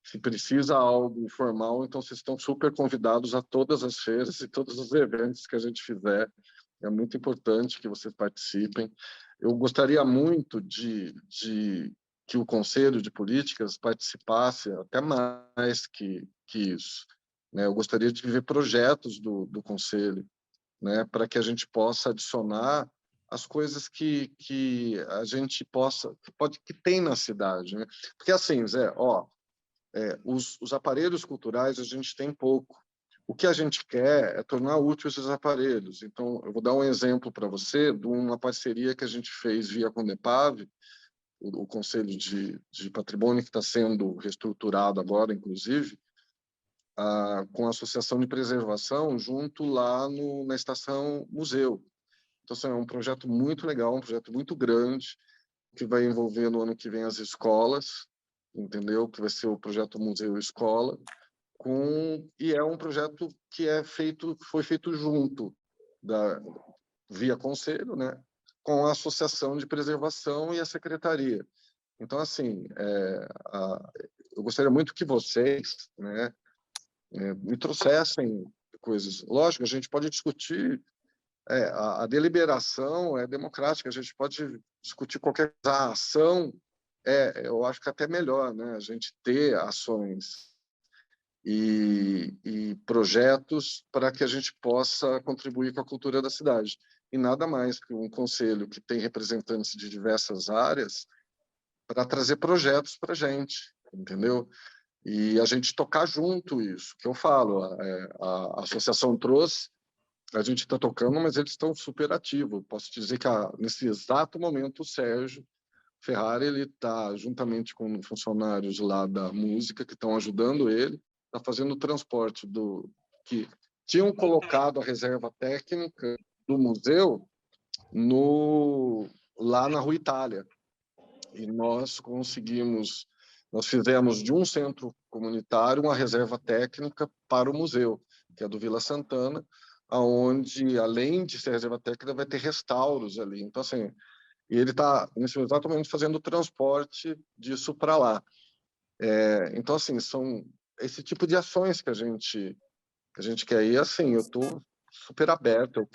Speaker 5: se precisa algo formal, então vocês estão super convidados a todas as feiras e todos os eventos que a gente fizer É muito importante que vocês participem. Eu gostaria muito de que o Conselho de Políticas participasse até mais que isso, né? Eu gostaria de ver projetos do Conselho, né, para que a gente possa adicionar as coisas que a gente que tem na cidade, né? Porque assim, Zé, os aparelhos culturais a gente tem pouco. O que a gente quer é tornar úteis esses aparelhos. Então, eu vou dar um exemplo para você de uma parceria que a gente fez via Condepave, o Conselho de Patrimônio, que está sendo reestruturado agora, inclusive, com a Associação de Preservação, junto lá na Estação Museu. Então, assim, é um projeto muito legal, um projeto muito grande, que vai envolver no ano que vem as escolas, entendeu? Que vai ser o projeto Museu Escola, e é um projeto que foi feito junto via Conselho, né, com a Associação de Preservação e a Secretaria. Então, assim, eu gostaria muito que vocês, né, me trouxessem coisas. Lógico, a gente pode discutir, a deliberação é democrática, a gente pode discutir qualquer coisa. A ação eu acho que até melhor, né, a gente ter ações e projetos para que a gente possa contribuir com a cultura da cidade. E nada mais que um conselho que tem representantes de diversas áreas para trazer projetos para a gente, entendeu? E a gente tocar junto isso, que eu falo, a associação trouxe, a gente está tocando, mas eles estão super ativos. Posso dizer que nesse exato momento o Sérgio Ferrari ele está juntamente com funcionários lá da música que estão ajudando ele, está fazendo o transporte que tinham colocado a reserva técnica do museu lá na Rua Itália. E nós fizemos de um centro comunitário uma reserva técnica para o museu, que é do Vila Santana, aonde além de ser reserva técnica vai ter restauros ali. Então assim, e ele está nesse exato momento fazendo o transporte disso para lá. Então assim, são esse tipo de ações que a gente quer. E assim, eu estou super aberto, eu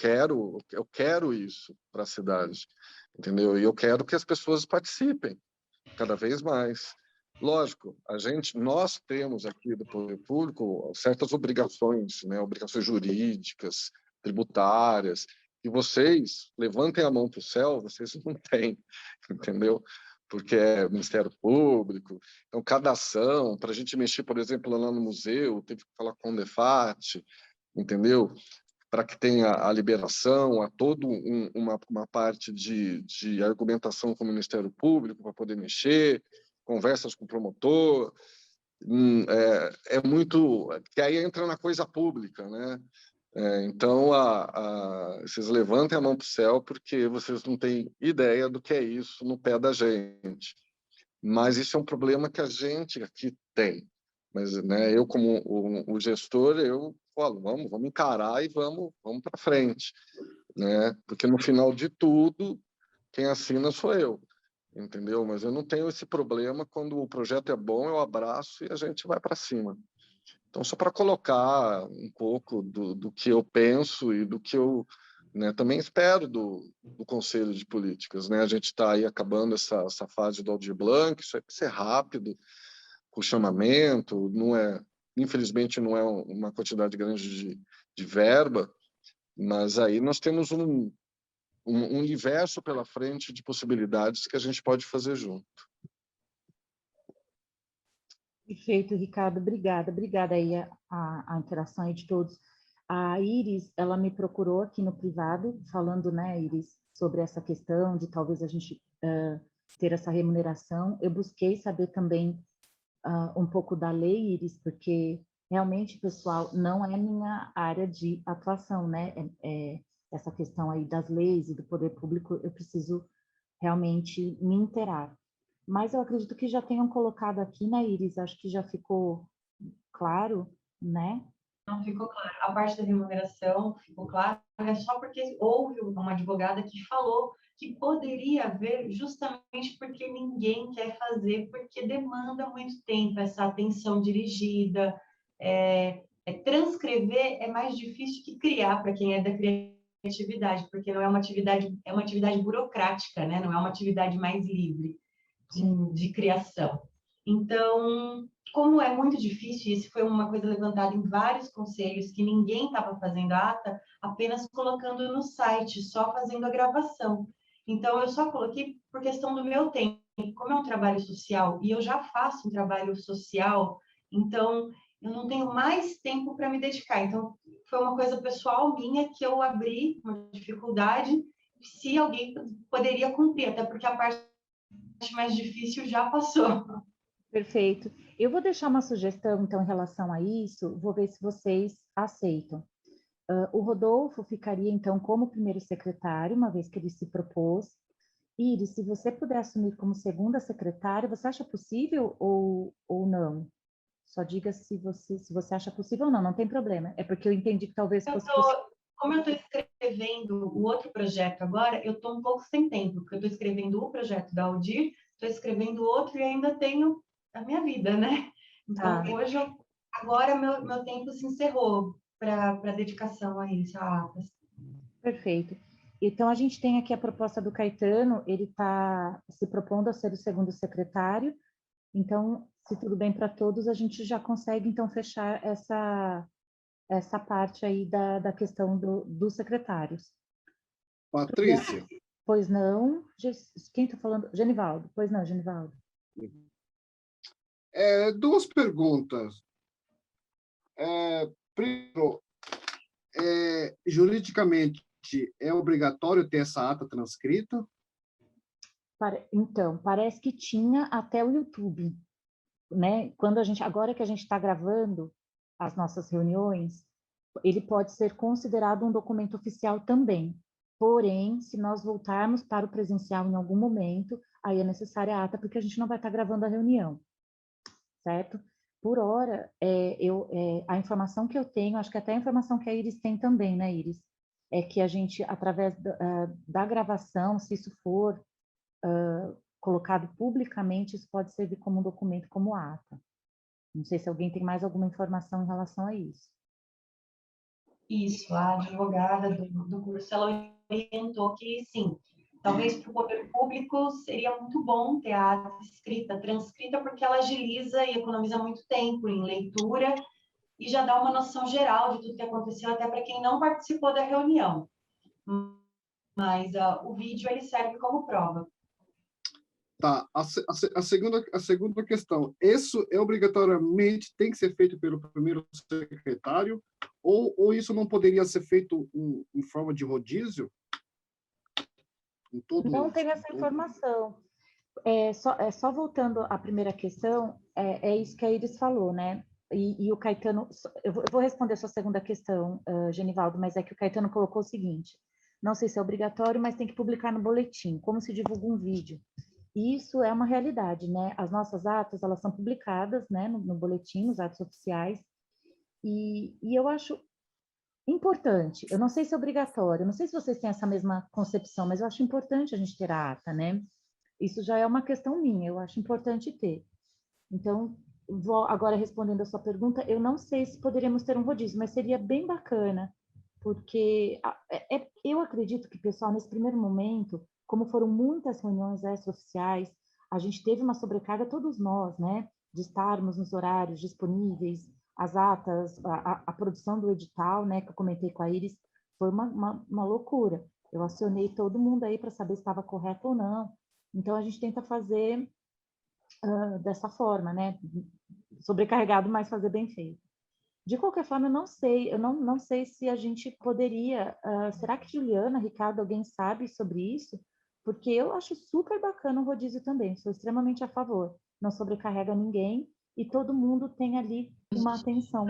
Speaker 5: quero isso para a cidade, entendeu? E eu quero que as pessoas participem cada vez mais. Lógico, nós temos aqui do poder público certas obrigações, né? Obrigações jurídicas, tributárias, e vocês levantem a mão para o céu, vocês não têm, entendeu? Porque é Ministério Público. Então, cada ação, para a gente mexer, por exemplo, lá no museu, teve que falar com o Condefat, entendeu? Para que tenha a liberação, há toda uma parte de argumentação com o Ministério Público para poder mexer, conversas com o promotor. É muito... que aí entra na coisa pública, né? Então, vocês levantem a mão para o céu porque vocês não têm ideia do que é isso no pé da gente. Mas isso é um problema que a gente aqui tem. Mas, né, eu, como o gestor, eu falo, vamos encarar e vamos para frente, né? Porque no final de tudo, quem assina sou eu, entendeu? Mas eu não tenho esse problema quando o projeto é bom, eu abraço e a gente vai para cima. Então, só para colocar um pouco do que eu penso e do que eu, né, também espero do Conselho de Políticas, né? A gente está aí acabando essa fase do Aldir Blanc, isso vai ser rápido, com chamamento, infelizmente não é uma quantidade grande de verba, mas aí nós temos um universo pela frente de possibilidades que a gente pode fazer junto.
Speaker 1: Perfeito, Ricardo, obrigada aí a interação aí de todos. A Iris, ela me procurou aqui no privado, falando, né, Iris, sobre essa questão de talvez a gente ter essa remuneração. Eu busquei saber também um pouco da lei, Iris, porque realmente, pessoal, não é minha área de atuação, né? Essa questão aí das leis e do poder público, eu preciso realmente me inteirar. Mas eu acredito que já tenham colocado aqui, né, Iris? Acho que já ficou claro, né?
Speaker 2: Não ficou claro. A parte da remuneração ficou claro, é só porque houve uma advogada que falou que poderia haver justamente porque ninguém quer fazer, porque demanda muito tempo, essa atenção dirigida. Transcrever é mais difícil que criar para quem é da criação. atividade, porque não é uma atividade burocrática, né? Não é uma atividade mais livre de criação. Então, como é muito difícil, isso foi uma coisa levantada em vários conselhos, que ninguém estava fazendo a ata, apenas colocando no site, só fazendo a gravação. Então, eu só coloquei por questão do meu tempo. Como é um trabalho social, e eu já faço um trabalho social, então eu não tenho mais tempo para me dedicar. Então, foi uma coisa pessoal minha que eu abri uma dificuldade, se alguém poderia cumprir, até porque a parte mais difícil já passou.
Speaker 1: Perfeito. Eu vou deixar uma sugestão, então, em relação a isso, vou ver se vocês aceitam. O Rodolfo ficaria, então, como primeiro secretário, uma vez que ele se propôs. Iris, se você puder assumir como segunda secretária, você acha possível ou não? Só diga se você acha possível ou não, não tem problema. É porque eu entendi que talvez fosse possível.
Speaker 2: Como eu estou escrevendo o outro projeto agora, eu estou um pouco sem tempo, porque eu estou escrevendo o projeto da Aldir, estou escrevendo outro e ainda tenho a minha vida, né? Então, hoje, agora meu tempo se encerrou para dedicação a isso, a atas.
Speaker 1: Perfeito. Então, a gente tem aqui a proposta do Caetano, ele está se propondo a ser o segundo secretário. Então, se tudo bem para todos, a gente já consegue, então, fechar essa parte aí da questão dos secretários.
Speaker 5: Patrícia.
Speaker 1: Pois não. Quem está falando? Genivaldo. Pois não, Genivaldo.
Speaker 10: Duas perguntas. Primeiro, juridicamente, é obrigatório ter essa ata transcrita?
Speaker 1: Então, parece que tinha até o YouTube, né? Agora que a gente está gravando as nossas reuniões, ele pode ser considerado um documento oficial também. Porém, se nós voltarmos para o presencial em algum momento, aí é necessária a ata, porque a gente não vai estar gravando a reunião, certo? Por hora, a informação que eu tenho, acho que até a informação que a Iris tem também, né, Iris? É que a gente, através da gravação, se isso for colocado publicamente, isso pode servir como um documento, como ata. Não sei se alguém tem mais alguma informação em relação a isso.
Speaker 2: Isso, a advogada do curso, ela orientou que, sim, talvez para o poder público seria muito bom ter a ata escrita, transcrita, porque ela agiliza e economiza muito tempo em leitura e já dá uma noção geral de tudo que aconteceu, até para quem não participou da reunião. Mas o vídeo, ele serve como prova.
Speaker 10: Tá. A segunda questão. Isso obrigatoriamente tem que ser feito pelo primeiro secretário? Ou isso não poderia ser feito em forma de rodízio?
Speaker 1: Não tenho essa informação. Só voltando à primeira questão, é isso que a Iris falou, né? E o Caetano... Eu vou responder a sua segunda questão, Genivaldo, mas é que o Caetano colocou o seguinte: não sei se é obrigatório, mas tem que publicar no boletim, como se divulga um vídeo. E isso é uma realidade, né? As nossas atas, elas são publicadas, né, no boletim, nos atos oficiais, e eu acho importante. Eu não sei se é obrigatório, eu não sei se vocês têm essa mesma concepção, mas eu acho importante a gente ter a ata, né? Isso já é uma questão minha, eu acho importante ter. Então, agora respondendo a sua pergunta, eu não sei se poderíamos ter um rodízio, mas seria bem bacana, porque eu acredito que, pessoal, nesse primeiro momento, como foram muitas reuniões extraoficiais, a gente teve uma sobrecarga, todos nós, né, de estarmos nos horários disponíveis, as atas, a produção do edital, né, que eu comentei com a Iris, foi uma loucura. Eu acionei todo mundo aí para saber se estava correto ou não. Então, a gente tenta fazer dessa forma, né, sobrecarregado, mas fazer bem feito. De qualquer forma, eu não sei se a gente poderia... será que Juliana, Ricardo, alguém sabe sobre isso? Porque eu acho super bacana o rodízio também, sou extremamente a favor. Não sobrecarrega ninguém e todo mundo tem ali uma atenção.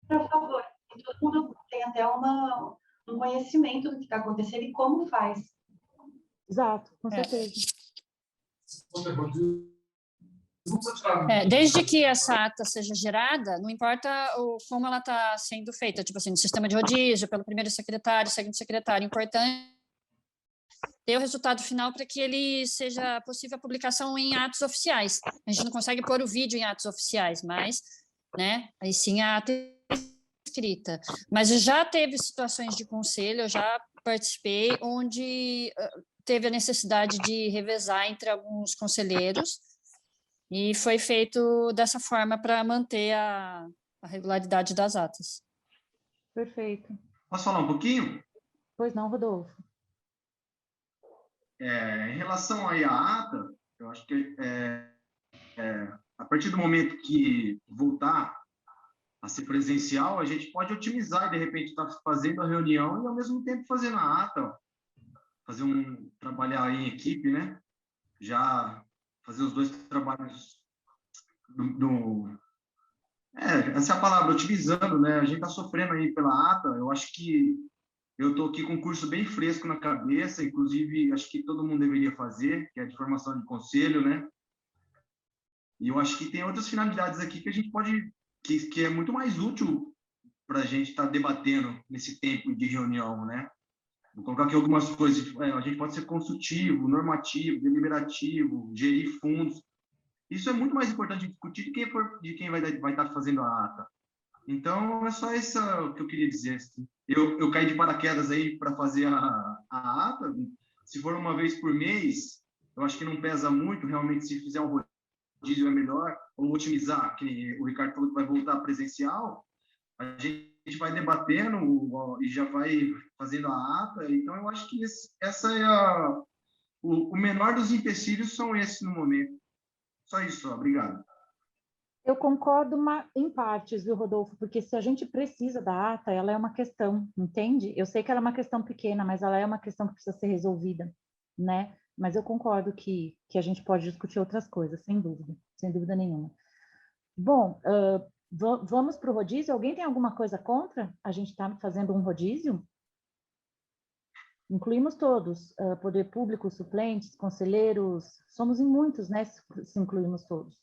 Speaker 2: Por favor, todo mundo tem até um conhecimento do que está acontecendo e como faz.
Speaker 1: Exato, com certeza.
Speaker 4: Desde que essa ata seja gerada, não importa como ela está sendo feita, tipo assim, no sistema de rodízio, pelo primeiro secretário, segundo secretário, importante ter o resultado final para que ele seja possível a publicação em atos oficiais. A gente não consegue pôr o vídeo em atos oficiais, mas, né, aí sim a ata escrita, mas já teve situações de conselho, eu já participei, onde teve a necessidade de revezar entre alguns conselheiros, e foi feito dessa forma para manter a regularidade das atas.
Speaker 1: Perfeito.
Speaker 6: Posso falar um pouquinho?
Speaker 1: Pois não, Rodolfo.
Speaker 6: Em relação aí à ata, eu acho que a partir do momento que voltar a ser presencial, a gente pode otimizar e, de repente, estar fazendo a reunião e, ao mesmo tempo, fazendo a ata, trabalhar em equipe, né? Já fazer os dois trabalhos essa é a palavra, otimizando, né? A gente está sofrendo aí pela ata, eu acho que eu estou aqui com um curso bem fresco na cabeça, inclusive, acho que todo mundo deveria fazer, que é de formação de conselho, né? E eu acho que tem outras finalidades aqui que a gente pode, que é muito mais útil para a gente estar debatendo nesse tempo de reunião, né? Vou colocar aqui algumas coisas. A gente pode ser consultivo, normativo, deliberativo, gerir fundos. Isso é muito mais importante de discutir de quem vai estar fazendo a ata. Então, é só isso que eu queria dizer. Eu caí de paraquedas aí para fazer a ata. Se for uma vez por mês, eu acho que não pesa muito. Realmente, se fizer um rodízio é melhor. Ou otimizar, que o Ricardo falou que vai voltar presencial. A gente vai debatendo e já vai fazendo a ata. Então, eu acho que essa é o menor dos empecilhos são esses no momento. Só isso, obrigado.
Speaker 1: Eu concordo em partes, viu, Rodolfo? Porque se a gente precisa da ata, ela é uma questão, entende? Eu sei que ela é uma questão pequena, mas ela é uma questão que precisa ser resolvida, né? Mas eu concordo que a gente pode discutir outras coisas, sem dúvida nenhuma. Bom, vamos para o rodízio? Alguém tem alguma coisa contra a gente estar fazendo um rodízio? Incluímos todos, poder público, suplentes, conselheiros, somos em muitos, né, se incluímos todos.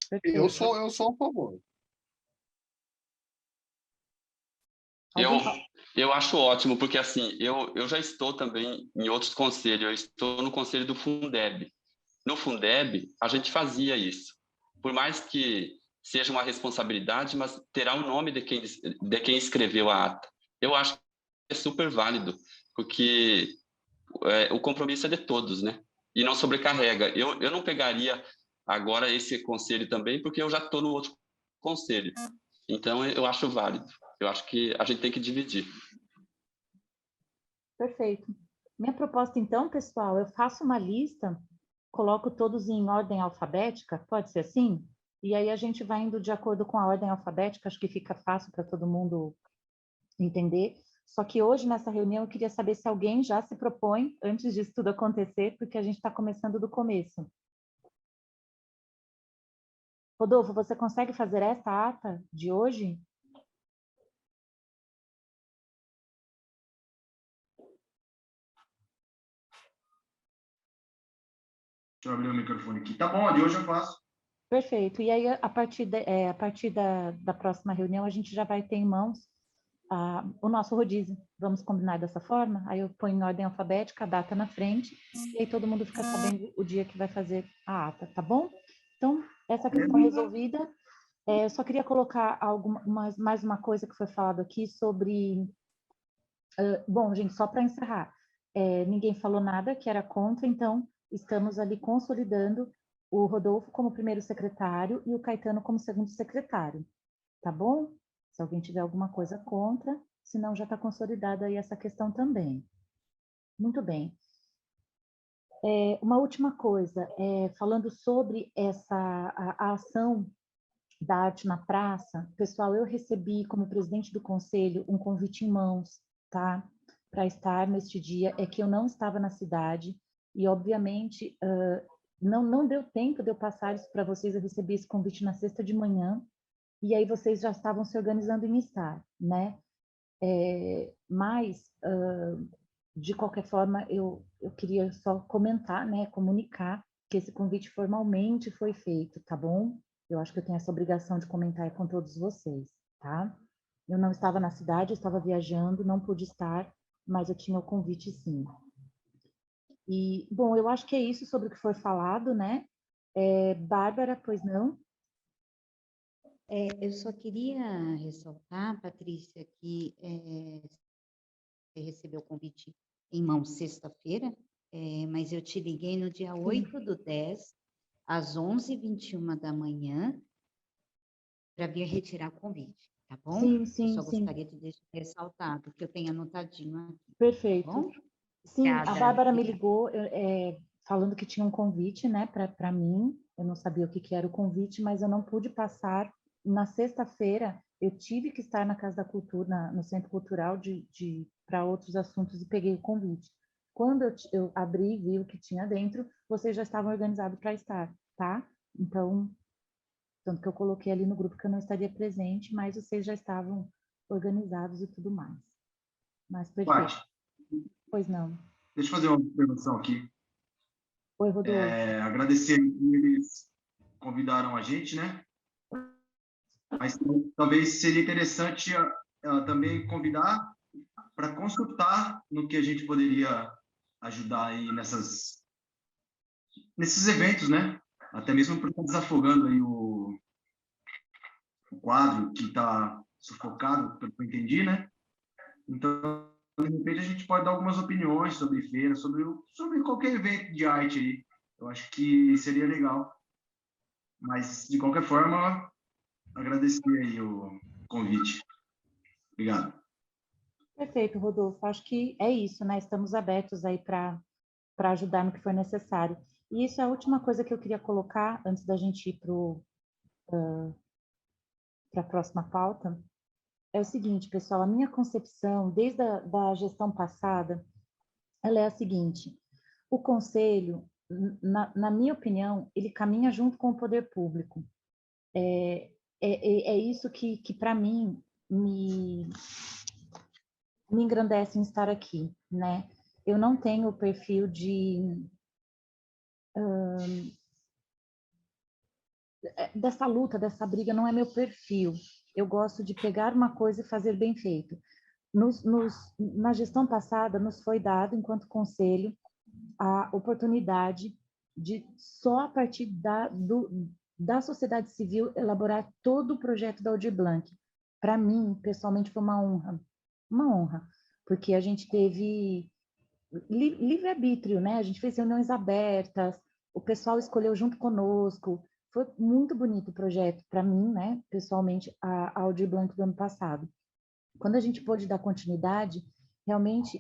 Speaker 1: Perfeito.
Speaker 10: Eu sou a favor.
Speaker 3: Eu acho ótimo, porque assim, eu já estou também em outros conselhos, eu estou no conselho do Fundeb. No Fundeb, a gente fazia isso. Por mais que seja uma responsabilidade, mas terá o nome de quem escreveu a ata. Eu acho que é super válido, porque o compromisso é de todos, né? E não sobrecarrega. Eu não pegaria agora esse conselho também, porque eu já estou no outro conselho. Então, eu acho válido. Eu acho que a gente tem que dividir.
Speaker 1: Perfeito. Minha proposta, então, pessoal, eu faço uma lista, coloco todos em ordem alfabética, pode ser assim? E aí a gente vai indo de acordo com a ordem alfabética, acho que fica fácil para todo mundo entender. Só que hoje, nessa reunião, eu queria saber se alguém já se propõe, antes disso tudo acontecer, porque a gente está começando do começo. Rodolfo, você consegue fazer essa ata de hoje?
Speaker 6: Deixa eu abrir o microfone aqui. Tá bom, de hoje eu faço.
Speaker 1: Perfeito. E aí, a partir da próxima reunião, a gente já vai ter em mãos o nosso rodízio. Vamos combinar dessa forma? Aí eu ponho em ordem alfabética, a data na frente, e aí todo mundo fica sabendo o dia que vai fazer a ata, tá bom? Então, essa questão resolvida. Eu só queria colocar mais uma coisa que foi falado aqui sobre... bom, gente, só para encerrar. Ninguém falou nada que era contra, então estamos ali consolidando o Rodolfo como primeiro secretário e o Caetano como segundo secretário, tá bom? Se alguém tiver alguma coisa contra, senão já está consolidada aí essa questão também. Muito bem. Uma última coisa, falando sobre a ação da arte na praça, pessoal, eu recebi como presidente do conselho um convite em mãos, tá? Para estar neste dia, é que eu não estava na cidade e, obviamente, não deu tempo de eu passar isso para vocês, eu recebi esse convite na sexta de manhã, e aí vocês já estavam se organizando em estar, né? Mas, de qualquer forma, eu queria só comentar, né, comunicar que esse convite formalmente foi feito, tá bom? Eu acho que eu tenho essa obrigação de comentar com todos vocês, tá? Eu não estava na cidade, eu estava viajando, não pude estar, mas eu tinha o convite sim. E, bom, eu acho que é isso sobre o que foi falado, né? Bárbara, pois não?
Speaker 9: Eu só queria ressaltar, Patrícia, que você recebeu o convite em mãos sexta-feira, mas eu te liguei no dia 8/10, às 11h21 da manhã, para vir retirar o convite, tá bom?
Speaker 1: Sim,
Speaker 9: Eu
Speaker 1: sim,
Speaker 9: só
Speaker 1: sim.
Speaker 9: gostaria de deixar ressaltado, que eu tenho anotadinho aqui,
Speaker 1: Perfeito.
Speaker 9: tá bom?
Speaker 1: Sim,
Speaker 9: Obrigada,
Speaker 1: a Bárbara me
Speaker 9: obrigada.
Speaker 1: ligou falando que tinha um convite, né, para mim. Eu não sabia o que era o convite, mas eu não pude passar. Na sexta-feira, eu tive que estar na Casa da Cultura, no Centro Cultural, para outros assuntos, e peguei o convite. Quando eu abri e vi o que tinha dentro, vocês já estavam organizados para estar, tá? Então, tanto que eu coloquei ali no grupo que eu não estaria presente, mas vocês já estavam organizados e tudo mais. Mas perfeito.
Speaker 6: Paty,
Speaker 1: Pois não.
Speaker 6: deixa eu fazer uma observação aqui.
Speaker 1: Oi, Rodolfo.
Speaker 6: Agradecer que eles convidaram a gente, né? Mas talvez seria interessante também convidar para consultar no que a gente poderia ajudar aí nesses eventos, né? Até mesmo para estar desafogando aí o quadro que está sufocado, pelo que eu entendi, né? Então, de repente, a gente pode dar algumas opiniões sobre feira, sobre qualquer evento de arte aí. Eu acho que seria legal. Mas, de qualquer forma, agradecer aí o convite. Obrigado.
Speaker 1: Perfeito, Rodolfo. Acho que é isso, né? Estamos abertos aí para ajudar no que for necessário. E isso é a última coisa que eu queria colocar antes da gente ir para a próxima pauta. É o seguinte, pessoal, a minha concepção, desde da gestão passada, ela é a seguinte: o conselho, na minha opinião, ele caminha junto com o poder público. É isso que para mim, me engrandece em estar aqui, né? Eu não tenho o perfil dessa luta, dessa briga, não é meu perfil. Eu gosto de pegar uma coisa e fazer bem feito. Na gestão passada, nos foi dado, enquanto conselho, a oportunidade de, só a partir da sociedade civil, elaborar todo o projeto da Aldir Blanc. Para mim, pessoalmente, foi uma honra, porque a gente teve livre-arbítrio, né? A gente fez reuniões abertas, o pessoal escolheu junto conosco. Foi muito bonito o projeto para mim, né? Pessoalmente, a Aldir Blanc do ano passado. Quando a gente pôde dar continuidade, realmente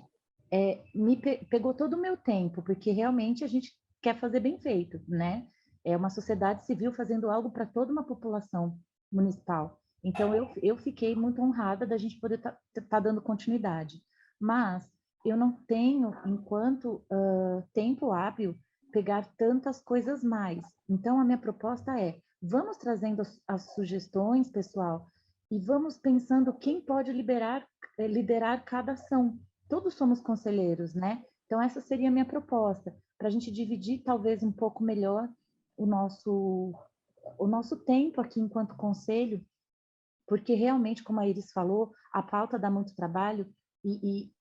Speaker 1: pegou todo o meu tempo, porque realmente a gente quer fazer bem feito, né? É uma sociedade civil fazendo algo para toda uma população municipal. Então, eu fiquei muito honrada da gente poder tá dando continuidade. Mas eu não tenho, enquanto tempo hábil, pegar tantas coisas mais. Então, a minha proposta é, vamos trazendo as sugestões, pessoal, e vamos pensando quem pode liderar cada ação. Todos somos conselheiros, né? Então, essa seria a minha proposta, para a gente dividir talvez um pouco melhor o nosso tempo aqui enquanto conselho, porque realmente, como a Iris falou, a pauta dá muito trabalho e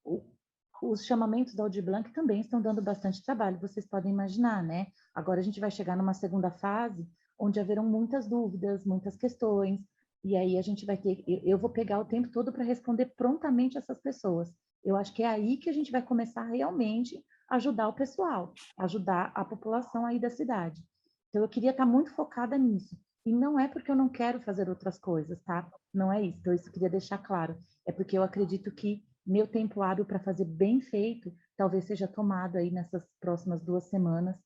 Speaker 1: os chamamentos da Aldir Blanc também estão dando bastante trabalho, vocês podem imaginar, né? Agora a gente vai chegar numa segunda fase, onde haverão muitas dúvidas, muitas questões, e aí a gente vai ter, eu vou pegar o tempo todo para responder prontamente essas pessoas. Eu acho que é aí que a gente vai começar realmente a ajudar o pessoal, ajudar a população aí da cidade. Então eu queria estar muito focada nisso. E não é porque eu não quero fazer outras coisas, tá? Não é isso. Então isso eu queria deixar claro. É porque eu acredito que meu tempo hábil para fazer bem feito talvez seja tomado aí nessas próximas 2 semanas,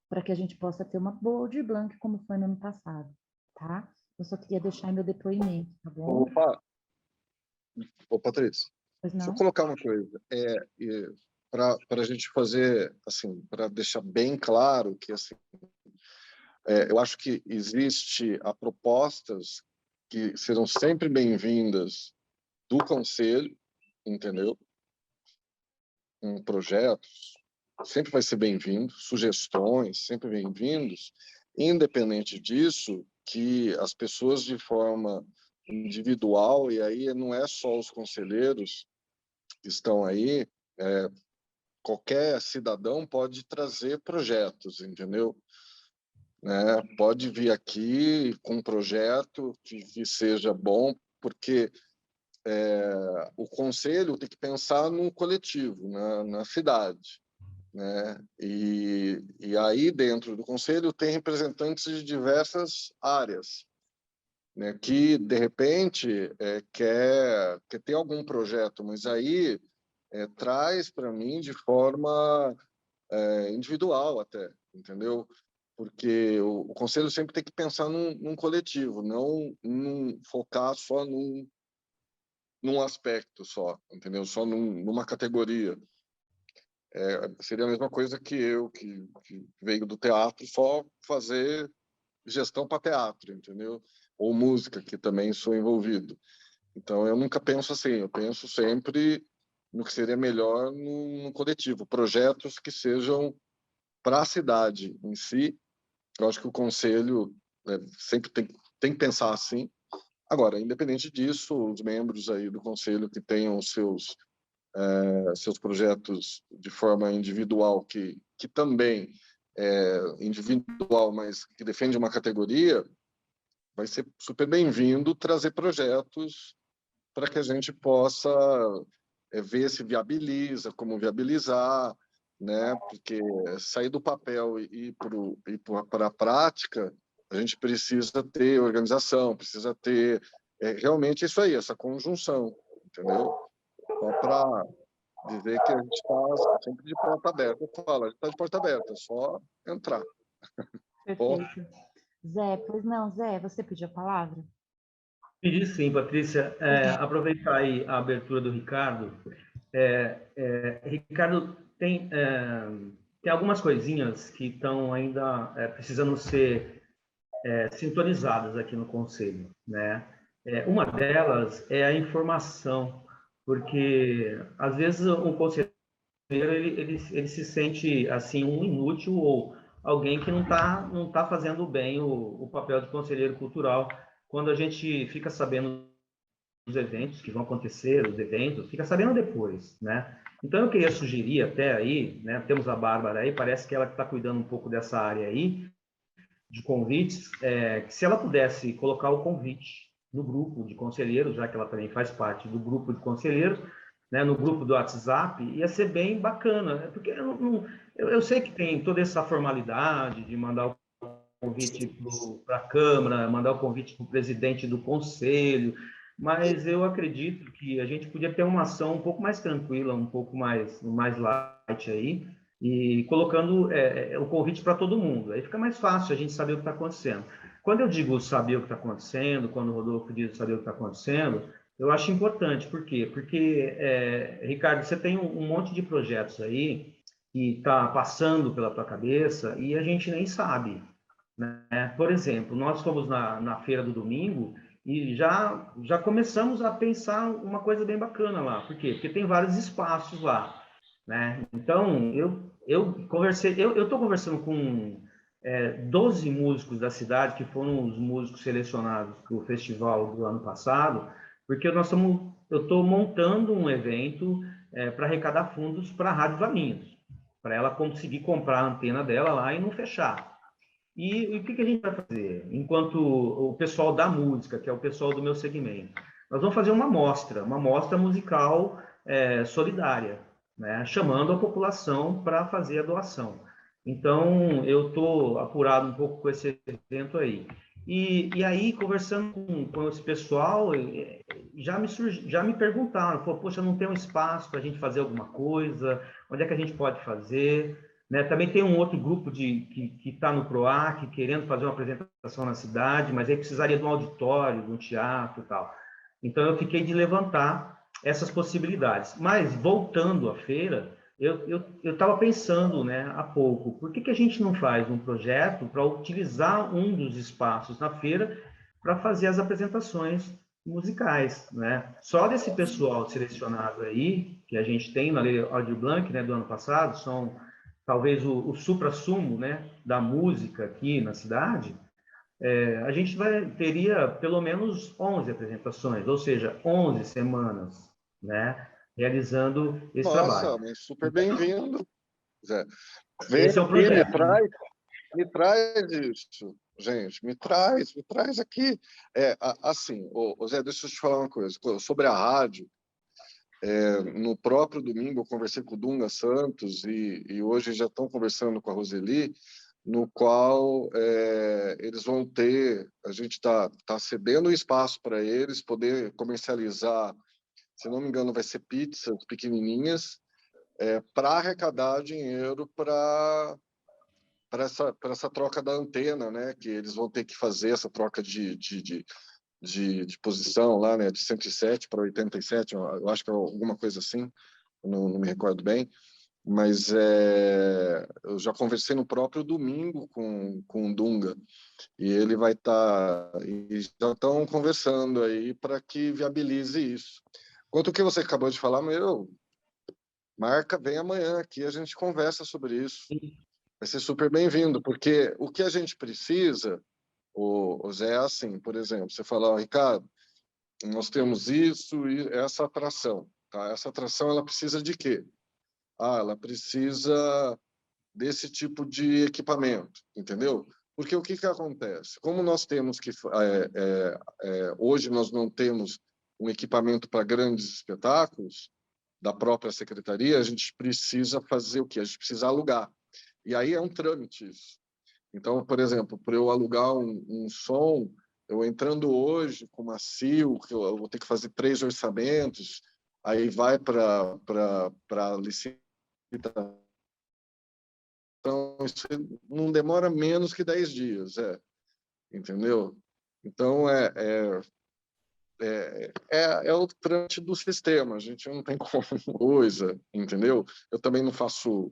Speaker 1: para que a gente possa ter uma boa Aldir Blanc como foi no ano passado, tá? Eu só queria deixar meu depoimento, tá bom?
Speaker 5: Ô, Patrícia,
Speaker 1: Pois
Speaker 5: deixa eu
Speaker 1: não?
Speaker 5: colocar uma coisa. Para a gente fazer, assim, para deixar bem claro que, assim, eu acho que existe propostas que serão sempre bem-vindas do Conselho, entendeu? Projetos, sempre vai ser bem-vindo, sugestões, sempre bem-vindos. Independente disso, que as pessoas de forma individual, e aí não é só os conselheiros que estão aí, qualquer cidadão pode trazer projetos, entendeu? né? Pode vir aqui com um projeto que seja bom, porque o conselho tem que pensar no coletivo, na cidade, né? E aí, dentro do conselho, tem representantes de diversas áreas, né? Que, de repente, quer ter algum projeto, mas aí traz para mim de forma individual até, entendeu? Porque o conselho sempre tem que pensar num coletivo, não focar só num aspecto só, entendeu? Só numa categoria. Seria a mesma coisa que eu, que veio do teatro, só fazer gestão para teatro, entendeu? Ou música, que também sou envolvido. Então, eu nunca penso assim, eu penso sempre no que seria melhor no coletivo, projetos que sejam para a cidade em si. Eu acho que o conselho sempre tem que pensar assim. Agora, independente disso, os membros aí do conselho que tenham os seus projetos de forma individual, que também é individual, mas que defende uma categoria, vai ser super bem-vindo trazer projetos para que a gente possa ver se viabiliza, como viabilizar, né? Porque sair do papel e ir para a prática, a gente precisa ter organização, precisa ter realmente isso aí, essa conjunção, entendeu? Só para dizer que a gente está sempre de porta aberta. Eu falo, a gente está de porta aberta, é só entrar.
Speaker 1: Perfeito. Zé, pois não, Zé, você pediu a palavra?
Speaker 7: Pedi sim, Patrícia. Aproveitar aí a abertura do Ricardo. Ricardo, tem algumas coisinhas que estão ainda precisando ser sintonizadas aqui no Conselho, né? Uma delas é a informação, porque às vezes um conselheiro ele se sente assim um inútil ou alguém que não tá fazendo bem o papel de conselheiro cultural. Quando a gente fica sabendo dos eventos que vão acontecer, os eventos, fica sabendo depois, né? Então eu queria sugerir até aí, né? Temos a Bárbara aí, parece que ela está cuidando um pouco dessa área aí de convites, que se ela pudesse colocar o convite no grupo de conselheiros, já que ela também faz parte do grupo de conselheiros, né, no grupo do WhatsApp, ia ser bem bacana, né? Porque eu sei que tem toda essa formalidade de mandar o convite para a Câmara, mandar o convite para o presidente do Conselho, mas eu acredito que a gente podia ter uma ação um pouco mais tranquila, um pouco mais light aí, e colocando o convite para todo mundo. Aí fica mais fácil a gente saber o que está acontecendo. Quando eu digo saber o que está acontecendo, quando o Rodolfo diz saber o que está acontecendo, eu acho importante. Por quê? Porque, Ricardo, você tem um monte de projetos aí que está passando pela tua cabeça e a gente nem sabe, né? Por exemplo, nós fomos na feira do domingo e já começamos a pensar uma coisa bem bacana lá. Por quê? Porque tem vários espaços lá, né? Então, eu estou conversando com 12 músicos da cidade, que foram os músicos selecionados para o festival do ano passado, porque eu estou montando um evento para arrecadar fundos para a Rádio Valinhos, para ela conseguir comprar a antena dela lá e não fechar. E o que a gente vai fazer? Enquanto o pessoal da música, que é o pessoal do meu segmento, nós vamos fazer uma mostra musical solidária, né? Chamando a população para fazer a doação. Então, eu estou apurado um pouco com esse evento aí. E aí, conversando com esse pessoal, já me perguntaram, poxa, não tem um espaço para a gente fazer alguma coisa? Onde é que a gente pode fazer? Né? Também tem um outro grupo que está no PROAC, querendo fazer uma apresentação na cidade, mas aí precisaria de um auditório, de um teatro e tal. Então, eu fiquei de levantar essas possibilidades. Mas, voltando à feira, eu estava pensando, né, há pouco, por que a gente não faz um projeto para utilizar um dos espaços na feira para fazer as apresentações musicais, né? Só desse pessoal selecionado aí, que a gente tem na Lei Aldir Blanc, né, do ano passado, são talvez o supra-sumo, né, da música aqui na cidade, a gente teria pelo menos 11 apresentações, ou seja, 11 semanas, né, realizando esse trabalho.
Speaker 5: Nossa, mas super bem-vindo, Zé.
Speaker 7: Esse é um projeto.
Speaker 5: Me traz isso, gente, me traz aqui. Assim, Zé, deixa eu te falar uma coisa. Sobre a rádio, no próprio domingo eu conversei com o Dunga Santos e hoje já estão conversando com a Roseli, no qual eles vão ter, a gente está cedendo espaço para eles poder comercializar, se não me engano, vai ser pizzas pequenininhas, para arrecadar dinheiro para essa troca da antena, né? Que eles vão ter que fazer essa troca de posição lá, né? De 107 para 87, eu acho que é alguma coisa assim, não me recordo bem. Mas eu já conversei no próprio domingo com o Dunga e ele vai estar e já estão conversando aí para que viabilize isso. Quanto ao que você acabou de falar, marca, vem amanhã aqui, a gente conversa sobre isso. Vai ser super bem-vindo, porque o que a gente precisa, o Zé, é assim, por exemplo, você fala, Ricardo, nós temos isso e essa atração, tá? Essa atração, ela precisa de quê? Ela precisa desse tipo de equipamento, entendeu? Porque o que acontece? Como nós temos que... hoje nós não temos um equipamento para grandes espetáculos da própria secretaria, a gente precisa fazer o quê? A gente precisa alugar. E aí é um trâmite isso. Então, por exemplo, para eu alugar um som, eu entrando hoje com uma CIL, que eu vou ter que fazer 3 orçamentos, aí vai para a licitação. Então, isso não demora menos que 10 dias, entendeu? Então, é o trâmite do sistema, a gente não tem coisa, entendeu? Eu também não faço,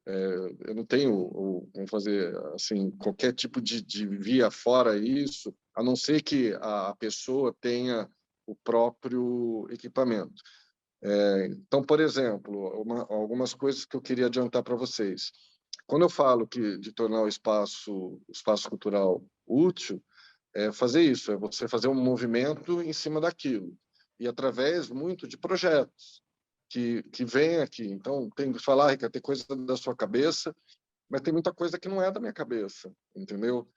Speaker 5: eu não tenho como fazer assim, qualquer tipo de via fora isso, a não ser que a pessoa tenha o próprio equipamento. Então, por exemplo, algumas coisas que eu queria adiantar para vocês. Quando eu falo de tornar o espaço cultural útil, fazer isso, é você fazer um movimento em cima daquilo, e através muito de projetos que vêm aqui. Então, tem que falar, Ricardo, tem coisa da sua cabeça, mas tem muita coisa que não é da minha cabeça, entendeu?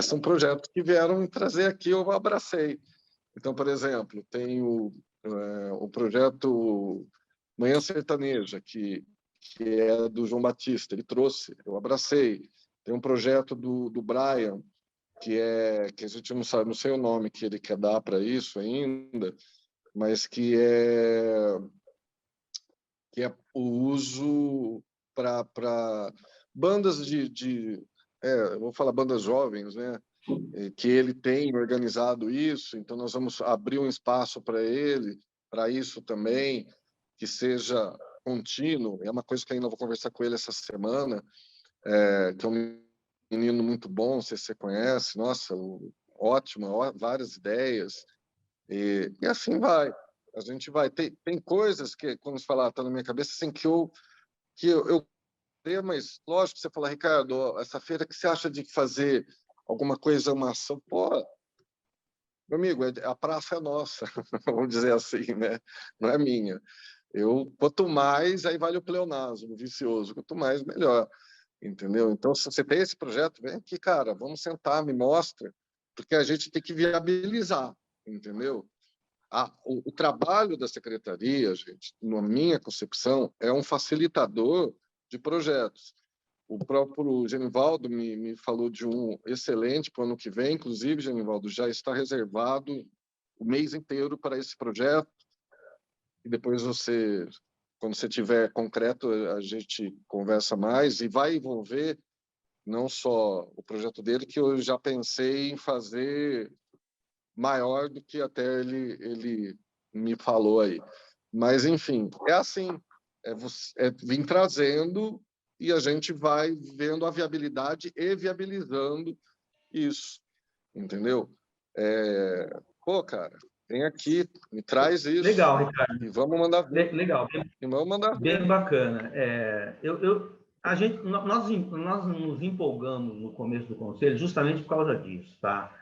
Speaker 5: São projetos que vieram me trazer aqui, eu abracei. Então, por exemplo, tem o projeto Manhã Sertaneja, que é do João Batista, ele trouxe, eu abracei. Tem um projeto do Brian, que a gente não sabe, não sei o nome que ele quer dar para isso ainda, mas que é o uso para bandas eu vou falar bandas jovens, né? Que ele tem organizado isso, então nós vamos abrir um espaço para ele, para isso também, que seja contínuo. É uma coisa que ainda vou conversar com ele essa semana, que é um menino muito bom, não sei se você conhece, nossa, ótimo, várias ideias, e assim vai. A gente vai. Tem coisas que, quando você falar, está na minha cabeça, assim, que eu mas lógico que você fala, Ricardo, essa feira que você acha de fazer alguma coisa, uma ação, pô, meu amigo, a praça é nossa, vamos dizer assim, né? Não é minha. Quanto mais, aí vale o pleonasmo, o vicioso, quanto mais, melhor, entendeu? Então, se você tem esse projeto, vem aqui, cara, vamos sentar, me mostra, porque a gente tem que viabilizar, entendeu? O trabalho da secretaria, gente, na minha concepção, é um facilitador de projetos. O próprio Genivaldo me falou de um excelente para o ano que vem, inclusive, Genivaldo, já está reservado o mês inteiro para esse projeto, e depois quando você tiver concreto, a gente conversa mais, e vai envolver não só o projeto dele, que eu já pensei em fazer maior do que até ele me falou aí. Mas, enfim, é assim, vir trazendo e a gente vai vendo a viabilidade e viabilizando isso, entendeu? Pô, cara, vem aqui, me traz isso.
Speaker 7: Legal, Ricardo.
Speaker 5: E vamos mandar ver.
Speaker 7: Legal.
Speaker 5: E vamos mandar ver.
Speaker 7: Bem bacana. Nós nos empolgamos no começo do conselho justamente por causa disso, tá?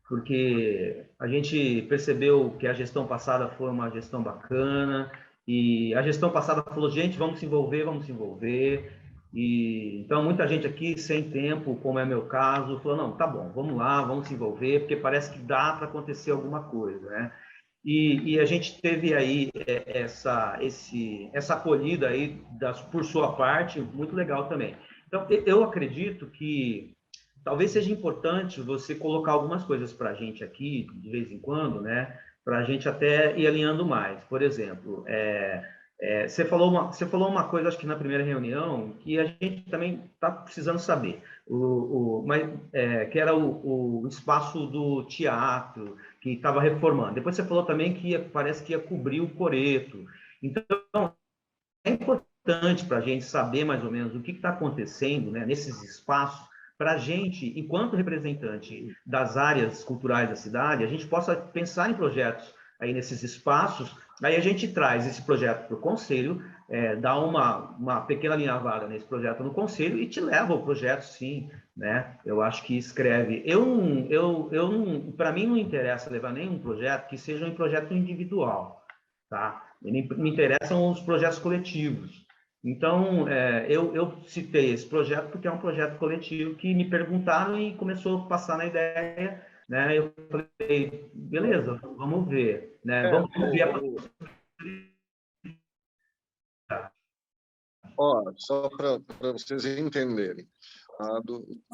Speaker 7: Porque a gente percebeu que a gestão passada foi uma gestão bacana, e a gestão passada falou, gente, vamos se envolver, Então, muita gente aqui, sem tempo, como é meu caso, falou, não, tá bom, vamos lá, vamos se envolver, porque parece que dá para acontecer alguma coisa, né? E a gente teve aí essa acolhida aí por sua parte, muito legal também. Então, eu acredito que talvez seja importante você colocar algumas coisas para a gente aqui, de vez em quando, né? Para a gente até ir alinhando mais. Por exemplo, você falou uma coisa, acho que na primeira reunião, que a gente também está precisando saber, que era o espaço do teatro, que estava reformando. Depois você falou também que parece que ia cobrir o coreto. Então, é importante para a gente saber mais ou menos o que está acontecendo, né, nesses espaços, para a gente, enquanto representante das áreas culturais da cidade, a gente possa pensar em projetos aí nesses espaços. Aí a gente traz esse projeto para o conselho, dá uma pequena linha vaga nesse projeto no conselho e te leva ao projeto, sim, né? Eu acho que escreve. Para mim não interessa levar nenhum projeto que seja um projeto individual, tá? Me interessam os projetos coletivos. Então, eu citei esse projeto porque é um projeto coletivo que me perguntaram e começou a passar na ideia, né? Eu falei, beleza, vamos ver, né? Vamos ver
Speaker 5: só para vocês entenderem.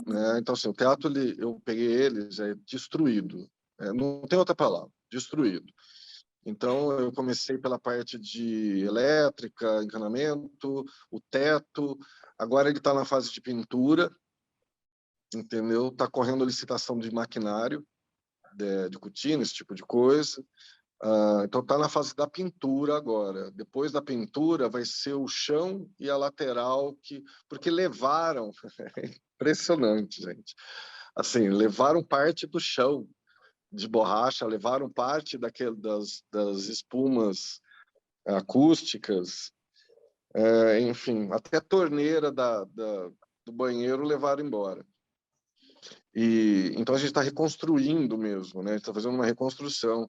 Speaker 5: Né? Então, assim, o teatro, eu peguei eles, destruído. Não tem outra palavra, destruído. Então, eu comecei pela parte de elétrica, encanamento, o teto. Agora ele está na fase de pintura, entendeu? Está correndo licitação de maquinário, de cortina, esse tipo de coisa. Então, está na fase da pintura agora. Depois da pintura, vai ser o chão e a lateral, porque levaram... Impressionante, gente. Assim, levaram parte do chão de borracha, levaram parte das espumas acústicas, enfim, até a torneira do banheiro levaram embora. Então a gente está reconstruindo mesmo, né? Está fazendo uma reconstrução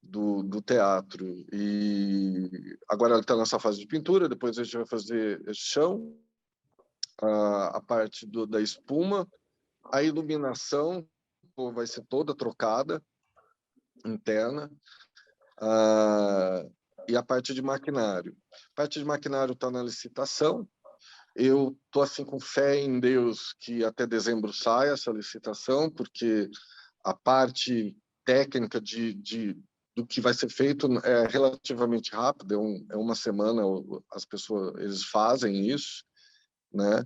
Speaker 5: do teatro. E agora ele está nessa fase de pintura, depois a gente vai fazer chão, a parte da espuma, a iluminação vai ser toda trocada, interna, e a parte de maquinário. A parte de maquinário está na licitação. Eu estou assim com fé em Deus que até dezembro saia essa licitação, porque a parte técnica do que vai ser feito é relativamente rápida, é uma semana eles fazem isso, né?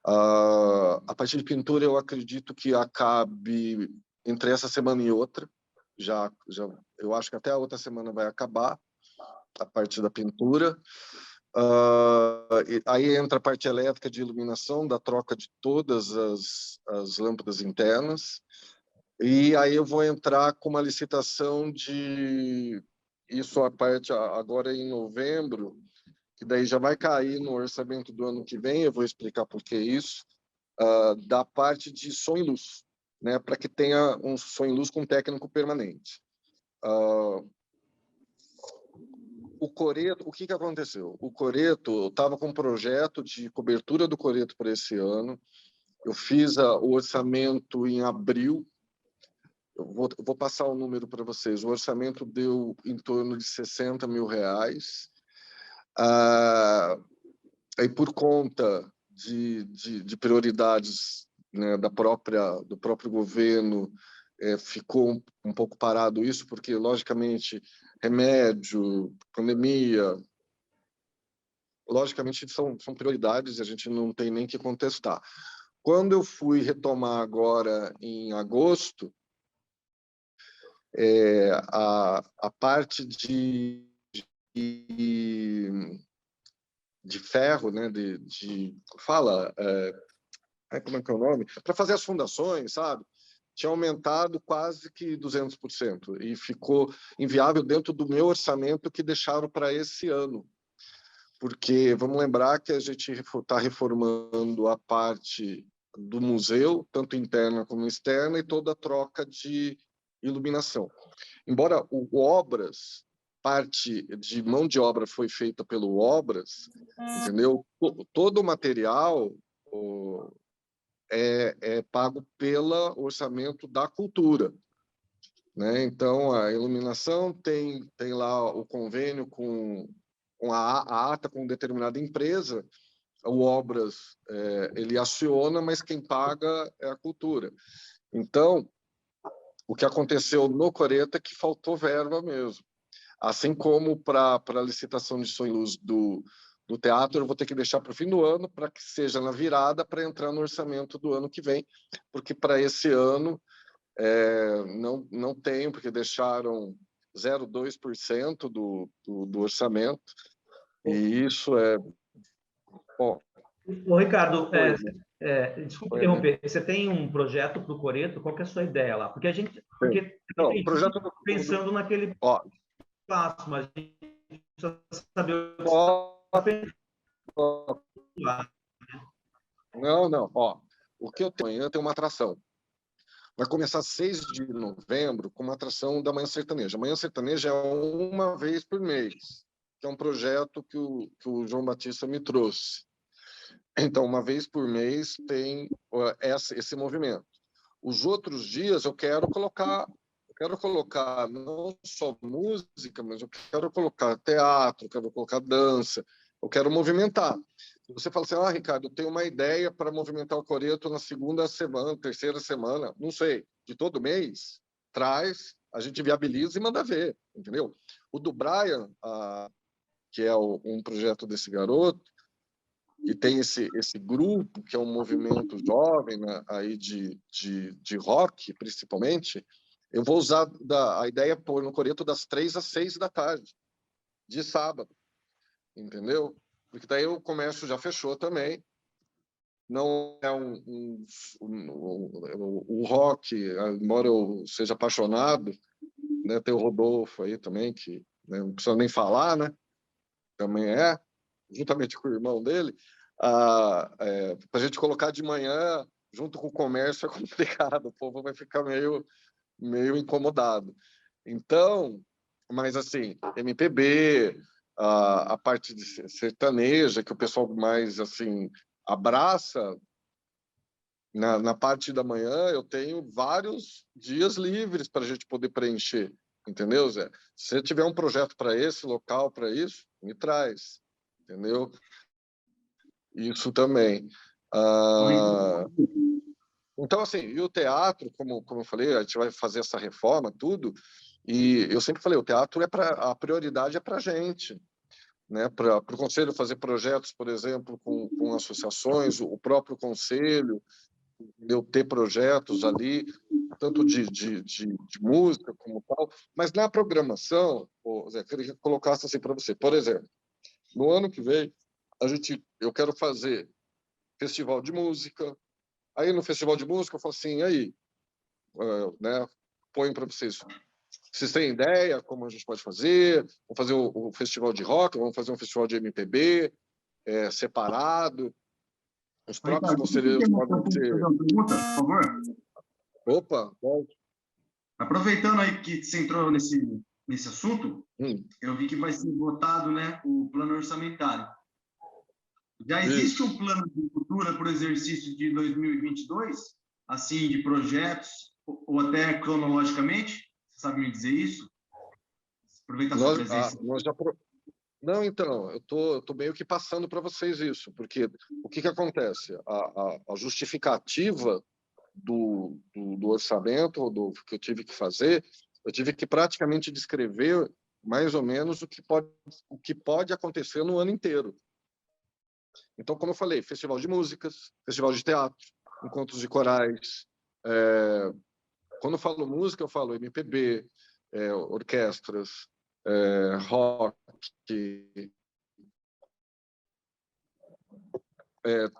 Speaker 5: A parte de pintura eu acredito que acabe entre essa semana e outra. Eu acho que até a outra semana vai acabar a parte da pintura. Aí entra a parte elétrica de iluminação, da troca de todas as lâmpadas internas. E aí eu vou entrar com uma licitação isso a parte agora em novembro, que daí já vai cair no orçamento do ano que vem, eu vou explicar por que isso, da parte de som e luz, né, para que tenha um som e luz com técnico permanente. O coreto, o que aconteceu? O coreto, estava com um projeto de cobertura do coreto para esse ano, eu fiz o orçamento em abril, eu vou passar o número para vocês, o orçamento deu em torno de R$60 mil, aí por conta de prioridades, né, do próprio governo, ficou um pouco parado isso, porque, logicamente, remédio, pandemia, logicamente são prioridades e a gente não tem nem que contestar. Quando eu fui retomar agora em agosto, a parte de ferro, né, como é que é o nome? Para fazer as fundações, sabe? Tinha aumentado quase que 200% e ficou inviável dentro do meu orçamento que deixaram para esse ano. Porque vamos lembrar que a gente está reformando a parte do museu, tanto interna como externa, e toda a troca de iluminação. Embora parte de mão de obra foi feita pelo Obras, entendeu? Todo o material é pago pelo orçamento da cultura, né? Então, a iluminação tem lá o convênio com a ata com determinada empresa, o Obras ele aciona, mas quem paga é a cultura. Então, o que aconteceu no Coreto é que faltou verba mesmo. Assim como para a licitação de som e luz do teatro, eu vou ter que deixar para o fim do ano, para que seja na virada, para entrar no orçamento do ano que vem, porque para esse ano não tenho, porque deixaram 0,2% do orçamento, e isso é... Bom,
Speaker 7: Ô, Ricardo, desculpa interromper, você tem um projeto para o Coreto? Qual que é a sua ideia lá? Porque
Speaker 5: o projeto
Speaker 7: pensando naquele espaço, mas a gente precisa saber o que está
Speaker 5: Não. O que eu tenho amanhã tem uma atração. Vai começar 6 de novembro com uma atração da Manhã Sertaneja. A Manhã Sertaneja é uma vez por mês, que é um projeto que o João Batista me trouxe. Então, uma vez por mês tem esse movimento. Os outros dias eu quero colocar não só música, mas eu quero colocar teatro, quero colocar dança, eu quero movimentar. Você fala assim, Ricardo, eu tenho uma ideia para movimentar o Coreto na segunda semana, terceira semana, não sei, de todo mês, traz, a gente viabiliza e manda ver, entendeu? O do Brian, que é um projeto desse garoto, e tem esse grupo, que é um movimento jovem, né, aí de rock, principalmente, eu vou usar a ideia pôr no Coreto das 3 às 6 da tarde, de sábado, entendeu? Porque daí o comércio já fechou também. Não é o rock, embora eu seja apaixonado, né, tem o Rodolfo aí também, que né, não precisa nem falar, né? Também juntamente com o irmão dele, para a gente colocar de manhã junto com o comércio é complicado, o povo vai ficar meio incomodado. Então, mas assim, MPB, a parte de sertaneja, que o pessoal mais assim abraça, na parte da manhã eu tenho vários dias livres para a gente poder preencher, entendeu, Zé? Se você tiver um projeto para esse local, para isso, me traz, entendeu? Isso também. Então, assim, e o teatro, como eu falei, a gente vai fazer essa reforma, tudo, e eu sempre falei, o teatro a prioridade é para a gente, né? Para o conselho fazer projetos, por exemplo, com associações, o próprio conselho, eu ter projetos ali, tanto de música como tal, mas na programação, Zé, eu queria que colocasse assim para você, por exemplo, no ano que vem, eu quero fazer festival de música. Aí no festival de música eu falo assim, aí, né, ponho para vocês. Vocês têm ideia como a gente pode fazer? Vamos fazer o festival de rock, vamos fazer um festival de MPB separado. Os próprios conselheiros podem ser...
Speaker 6: Fazer uma pergunta, por favor?
Speaker 5: Opa, pode.
Speaker 6: Aproveitando aí que você entrou nesse assunto, eu vi que vai ser votado, né, o plano orçamentário. Já existe um plano de cultura para o exercício de 2022, assim, de projetos, ou até cronologicamente? Você sabe me dizer isso? Aproveitar a sua presença.
Speaker 5: Não, então, eu tô meio que passando para vocês isso, porque o que acontece? A justificativa do orçamento, do que eu tive que fazer, eu tive que praticamente descrever mais ou menos o que pode acontecer no ano inteiro. Então, como eu falei, festival de músicas, festival de teatro, encontros de corais. Quando eu falo música, eu falo MPB, orquestras, rock,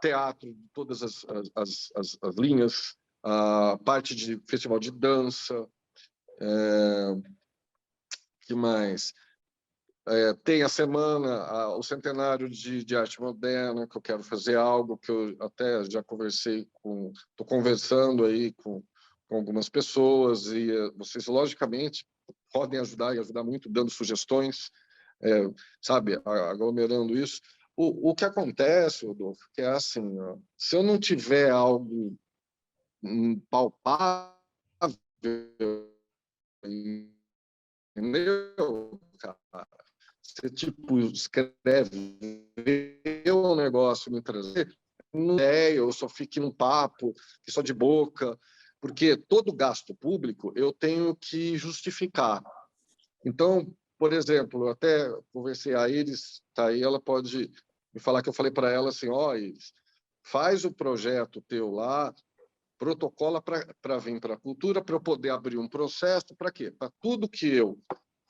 Speaker 5: teatro, todas as linhas, a parte de festival de dança, que mais? Tem a semana, o centenário de arte moderna, que eu quero fazer algo que eu até já estou conversando aí com algumas pessoas, e vocês, logicamente, podem ajudar, e ajudar muito, dando sugestões, sabe, aglomerando isso. O que acontece, Rodolfo, que é assim, ó, se eu não tiver algo palpável, entendeu, cara? Você, tipo, escreve, vê um negócio me trazer, não é, eu só fico num papo, só de boca, porque todo gasto público eu tenho que justificar. Então, por exemplo, eu até conversei, a Iris, tá aí, ela pode me falar que eu falei para ela assim, ó, Iris, faz o projeto teu lá, protocola para vir para a cultura, para eu poder abrir um processo, para quê? Para tudo que eu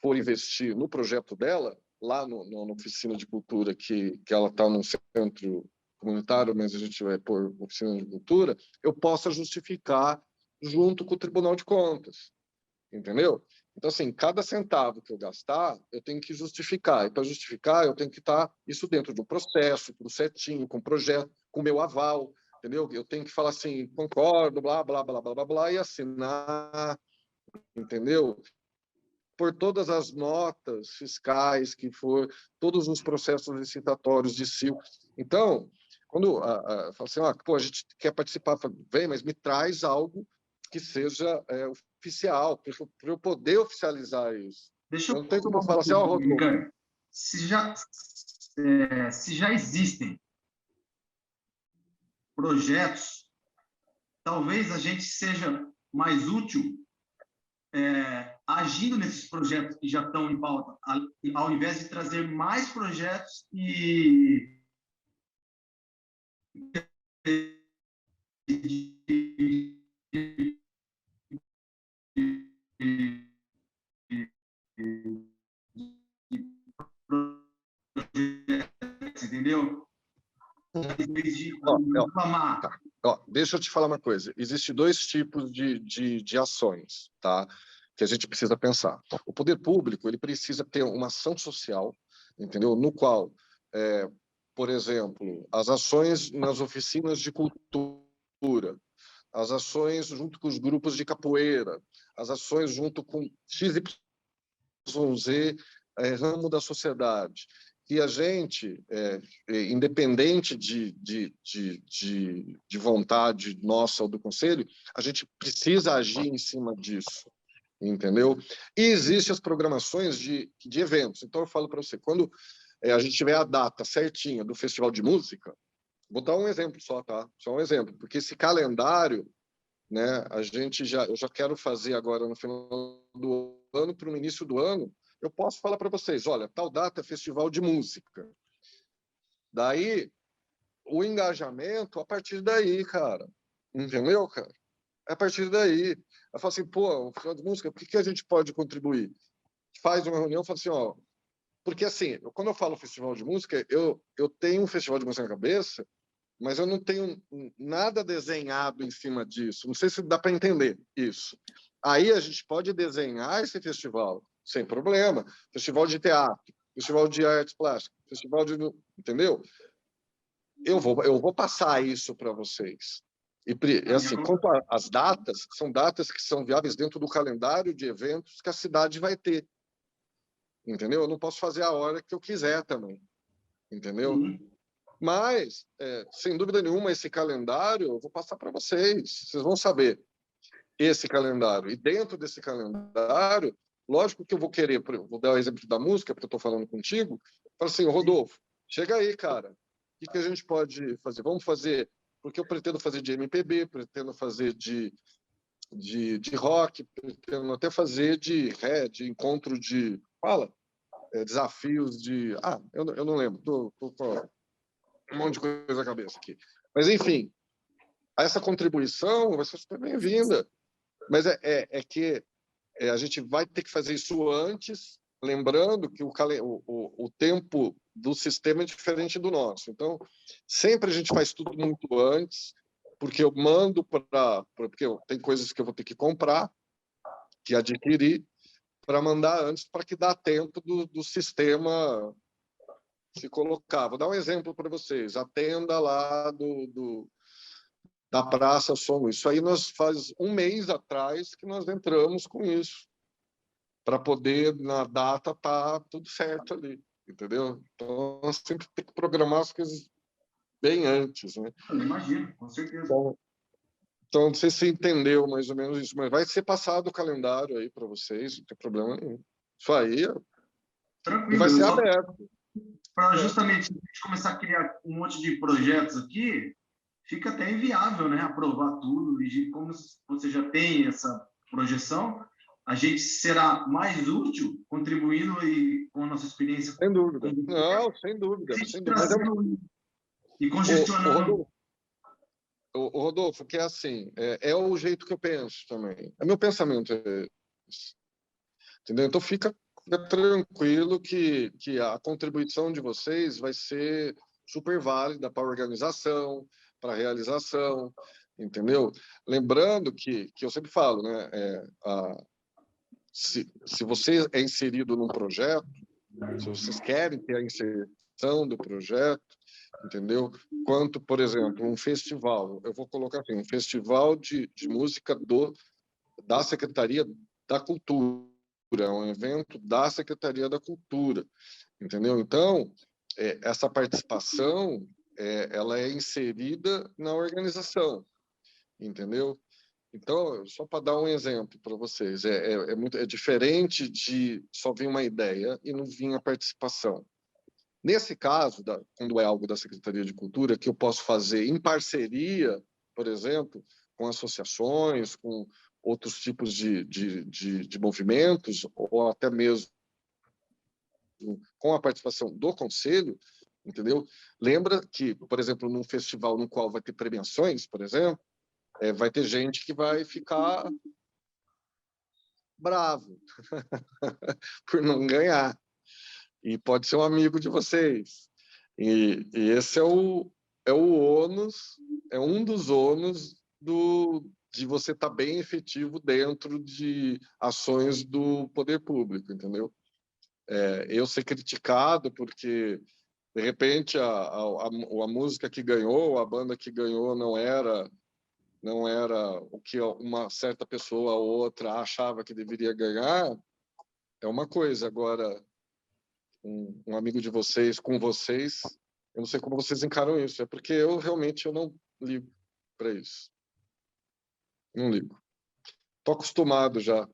Speaker 5: for investir no projeto dela, lá na oficina de cultura, que ela está num centro comunitário, mas a gente vai pôr oficina de cultura, eu possa justificar junto com o Tribunal de Contas, entendeu? Então, assim, cada centavo que eu gastar, eu tenho que justificar. E para justificar, eu tenho que estar isso dentro de um processo, tudo certinho, com projeto, com meu aval, entendeu? Eu tenho que falar assim, concordo, blá, blá, blá, blá, blá, blá, e assinar, entendeu? Por todas as notas fiscais que for, todos os processos licitatórios de CIL. Então, quando fala assim, pô, a gente quer participar, vem, mas me traz algo que seja oficial, para eu poder oficializar isso.
Speaker 6: Deixa
Speaker 5: eu não tenho como eu falar assim,
Speaker 6: Rodolfo, se já existem projetos, talvez a gente seja mais útil agindo nesses projetos que já estão em pauta, ao invés de trazer mais projetos e entendeu?
Speaker 5: Deixa eu te falar uma coisa. Existem dois tipos de ações, tá? Que a gente precisa pensar. O poder público ele precisa ter uma ação social, entendeu? No qual, por exemplo, as ações nas oficinas de cultura, as ações junto com os grupos de capoeira, as ações junto com XYZ, ramo da sociedade. E a gente, independente de vontade nossa ou do Conselho, a gente precisa agir em cima disso, entendeu? E existem as programações de eventos. Então, eu falo para você, quando a gente tiver a data certinha do Festival de Música, vou dar um exemplo só, tá? Só um exemplo, porque esse calendário, né, eu já quero fazer agora no final do ano, para o início do ano, eu posso falar para vocês, olha, tal data é festival de música. Daí, o engajamento, a partir daí, cara. Entendeu, cara? É a partir daí. Eu falo assim, pô, festival de música, por que a gente pode contribuir? Faz uma reunião, fala assim, ó... Porque, assim, quando eu falo festival de música, eu tenho um festival de música na cabeça, mas eu não tenho nada desenhado em cima disso. Não sei se dá para entender isso. Aí a gente pode desenhar esse festival, sem problema. Festival de teatro, festival de artes plásticas, festival de... Entendeu? Eu vou passar isso para vocês. E assim, quanto às datas, são datas que são viáveis dentro do calendário de eventos que a cidade vai ter. Entendeu? Eu não posso fazer a hora que eu quiser também. Entendeu? Mas, sem dúvida nenhuma, esse calendário eu vou passar para vocês. Vocês vão saber esse calendário. E dentro desse calendário, lógico que eu vou querer, vou dar o exemplo da música, porque eu estou falando contigo, falo assim, Rodolfo, chega aí, cara. O que a gente pode fazer? Vamos fazer, porque eu pretendo fazer de MPB, pretendo fazer de rock, pretendo até fazer de encontro de... Fala? Desafios de... eu não lembro. Tô com um monte de coisa na cabeça aqui. Mas, enfim, essa contribuição vai ser super bem-vinda. Mas é que a gente vai ter que fazer isso antes, lembrando que o tempo do sistema é diferente do nosso. Então, sempre a gente faz tudo muito antes, porque eu mando porque tem coisas que eu vou ter que comprar, que adquirir, para mandar antes, para que dá tempo do sistema se colocar. Vou dar um exemplo para vocês. A tenda lá da Praça Som. Isso aí nós faz um mês atrás que nós entramos com isso, para poder, na data, tá tudo certo ali. entendeu? Então, sempre tem que programar as coisas bem antes, né?
Speaker 6: Eu imagino, com certeza.
Speaker 5: Então, não sei se você entendeu mais ou menos isso, mas vai ser passado o calendário aí para vocês, não tem problema nenhum. Isso aí
Speaker 6: Tranquilo,
Speaker 5: vai ser aberto.
Speaker 6: Para justamente a gente começar a criar um monte de projetos aqui, fica até inviável, né? Aprovar tudo. E como você já tem essa projeção, a gente será mais útil contribuindo e com a nossa experiência.
Speaker 5: Sem dúvida. Não, sem dúvida. Sem dúvida.
Speaker 6: E congestionando.
Speaker 5: O Rodolfo, que é assim, é o jeito que eu penso também. É meu pensamento. Entendeu? Então, fica tranquilo que a contribuição de vocês vai ser super válida para a organização, para a realização, entendeu? Lembrando que eu sempre falo, né? Se você é inserido num projeto, se vocês querem ter a inserção do projeto, entendeu? Quanto, por exemplo, um festival, eu vou colocar assim, um festival de música da Secretaria da Cultura, é um evento da Secretaria da Cultura, entendeu? Então, essa participação, ela é inserida na organização, entendeu? Então, só para dar um exemplo para vocês, é diferente de só vir uma ideia e não vir a participação. Nesse caso, quando é algo da Secretaria de Cultura, que eu posso fazer em parceria, por exemplo, com associações, com outros tipos de movimentos, ou até mesmo com a participação do Conselho, entendeu? Lembra que, por exemplo, num festival no qual vai ter premiações, por exemplo, vai ter gente que vai ficar bravo por não ganhar. E pode ser um amigo de vocês. E esse é o ônus, é um dos ônus de você estar bem efetivo dentro de ações do poder público, entendeu? Eu ser criticado porque, de repente, a música que ganhou, a banda que ganhou não era o que uma certa pessoa ou outra achava que deveria ganhar, é uma coisa. Agora, um amigo de vocês, com vocês, eu não sei como vocês encaram isso, porque eu realmente não ligo para isso. Não ligo. Estou acostumado já.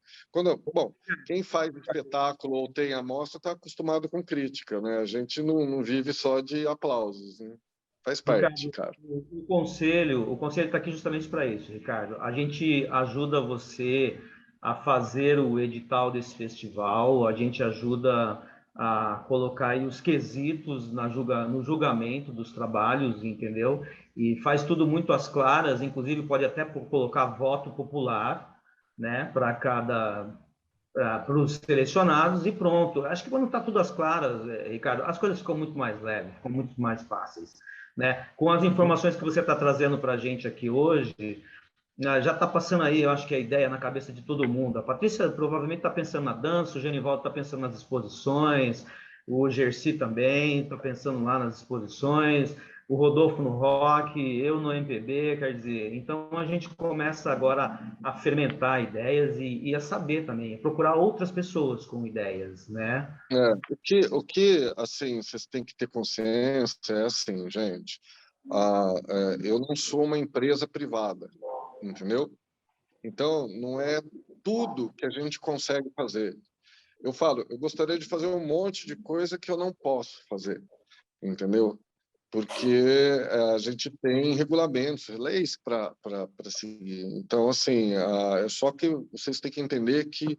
Speaker 5: Bom, quem faz espetáculo ou tem amostra está acostumado com crítica, né? A gente não vive só de aplausos, né? Faz parte,
Speaker 7: Ricardo,
Speaker 5: cara.
Speaker 7: O conselho está aqui justamente para isso, Ricardo. A gente ajuda você a fazer o edital desse festival, a gente ajuda a colocar aí os quesitos no julgamento dos trabalhos, entendeu? E faz tudo muito às claras, inclusive pode até colocar voto popular, né, para os selecionados e pronto. Acho que quando está tudo às claras, Ricardo, as coisas ficam muito mais leves, ficam muito mais fáceis, né? Com as informações que você está trazendo para a gente aqui hoje, já está passando aí, eu acho que a ideia na cabeça de todo mundo. A Patrícia provavelmente está pensando na dança, o Genivaldo está pensando nas exposições, o Gersi também está pensando lá nas exposições, o Rodolfo no rock, eu no MPB, quer dizer, então a gente começa agora a fermentar ideias e a saber também, a procurar outras pessoas com ideias, né?
Speaker 5: O que assim, vocês têm que ter consciência é assim, gente, eu não sou uma empresa privada, entendeu? Então, não é tudo que a gente consegue fazer. Eu falo, eu gostaria de fazer um monte de coisa que eu não posso fazer, entendeu? Porque a gente tem regulamentos, leis para seguir. Então, assim, é só que vocês têm que entender que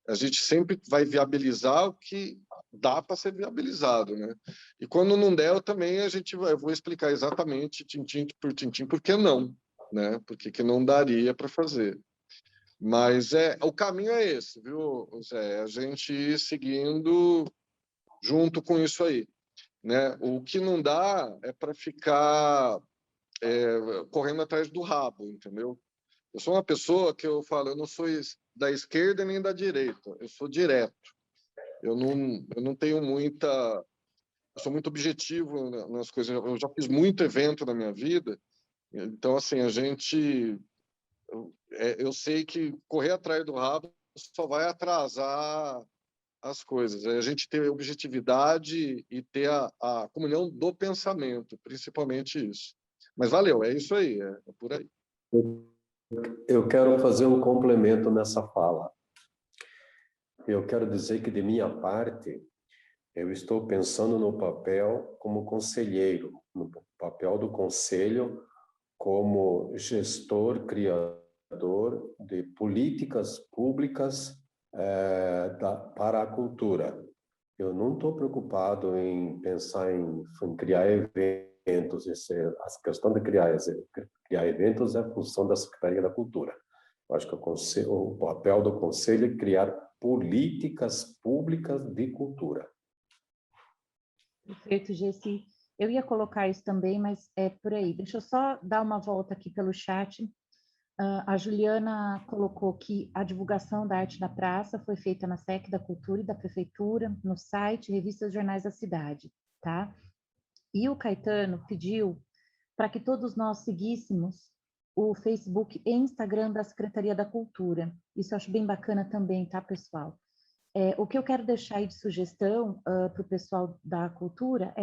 Speaker 5: a gente sempre vai viabilizar o que dá para ser viabilizado, né? E quando não der, eu vou explicar exatamente, tintim por tintim, por que não, né? Porque que não daria para fazer. Mas o caminho é esse, viu, Zé? A gente ir seguindo junto com isso aí, né? O que não dá é para ficar correndo atrás do rabo, entendeu? Eu sou uma pessoa que eu falo, eu não sou da esquerda nem da direita, eu sou direto. Eu não tenho eu sou muito objetivo nas coisas. Eu já fiz muito evento na minha vida, então assim eu sei que correr atrás do rabo só vai atrasar as coisas. É a gente ter objetividade e ter a comunhão do pensamento, principalmente isso. Mas valeu, é isso aí, é por aí.
Speaker 8: Eu quero fazer um complemento nessa fala. Eu quero dizer que, de minha parte, eu estou pensando no papel como conselheiro, no papel do conselho como gestor, criador de políticas públicas para a cultura. Eu não estou preocupado em pensar em criar eventos. A questão de criar eventos é a função da Secretaria da Cultura. Eu acho que o papel do conselho é criar políticas públicas de cultura.
Speaker 1: Perfeito, Gessi. Eu ia colocar isso também, mas é por aí. Deixa eu só dar uma volta aqui pelo chat. A Juliana colocou que a divulgação da arte da praça foi feita na SEC da Cultura e da Prefeitura, no site, revistas, jornais da cidade, tá? E o Caetano pediu para que todos nós seguíssemos o Facebook e Instagram da Secretaria da Cultura. Isso eu acho bem bacana também, tá, pessoal? O que eu quero deixar aí de sugestão para o pessoal da cultura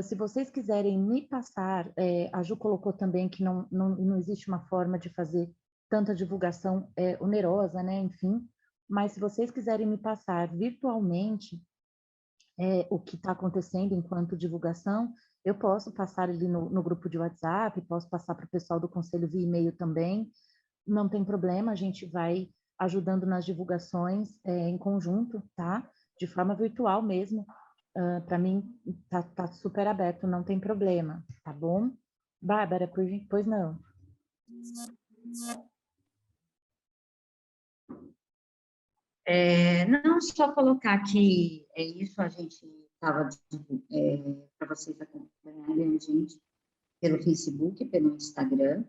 Speaker 1: se vocês quiserem me passar, a Ju colocou também que não existe uma forma de fazer tanta divulgação onerosa, né, enfim, mas se vocês quiserem me passar virtualmente o que está acontecendo enquanto divulgação, eu posso passar ali no grupo de WhatsApp, posso passar para o pessoal do Conselho via e-mail também, não tem problema, a gente vai ajudando nas divulgações em conjunto, tá? De forma virtual mesmo. Para mim, tá super aberto, não tem problema, tá bom? Bárbara, pois não.
Speaker 9: Não, só colocar que é isso, a gente estava para vocês acompanharem a gente pelo Facebook, pelo Instagram.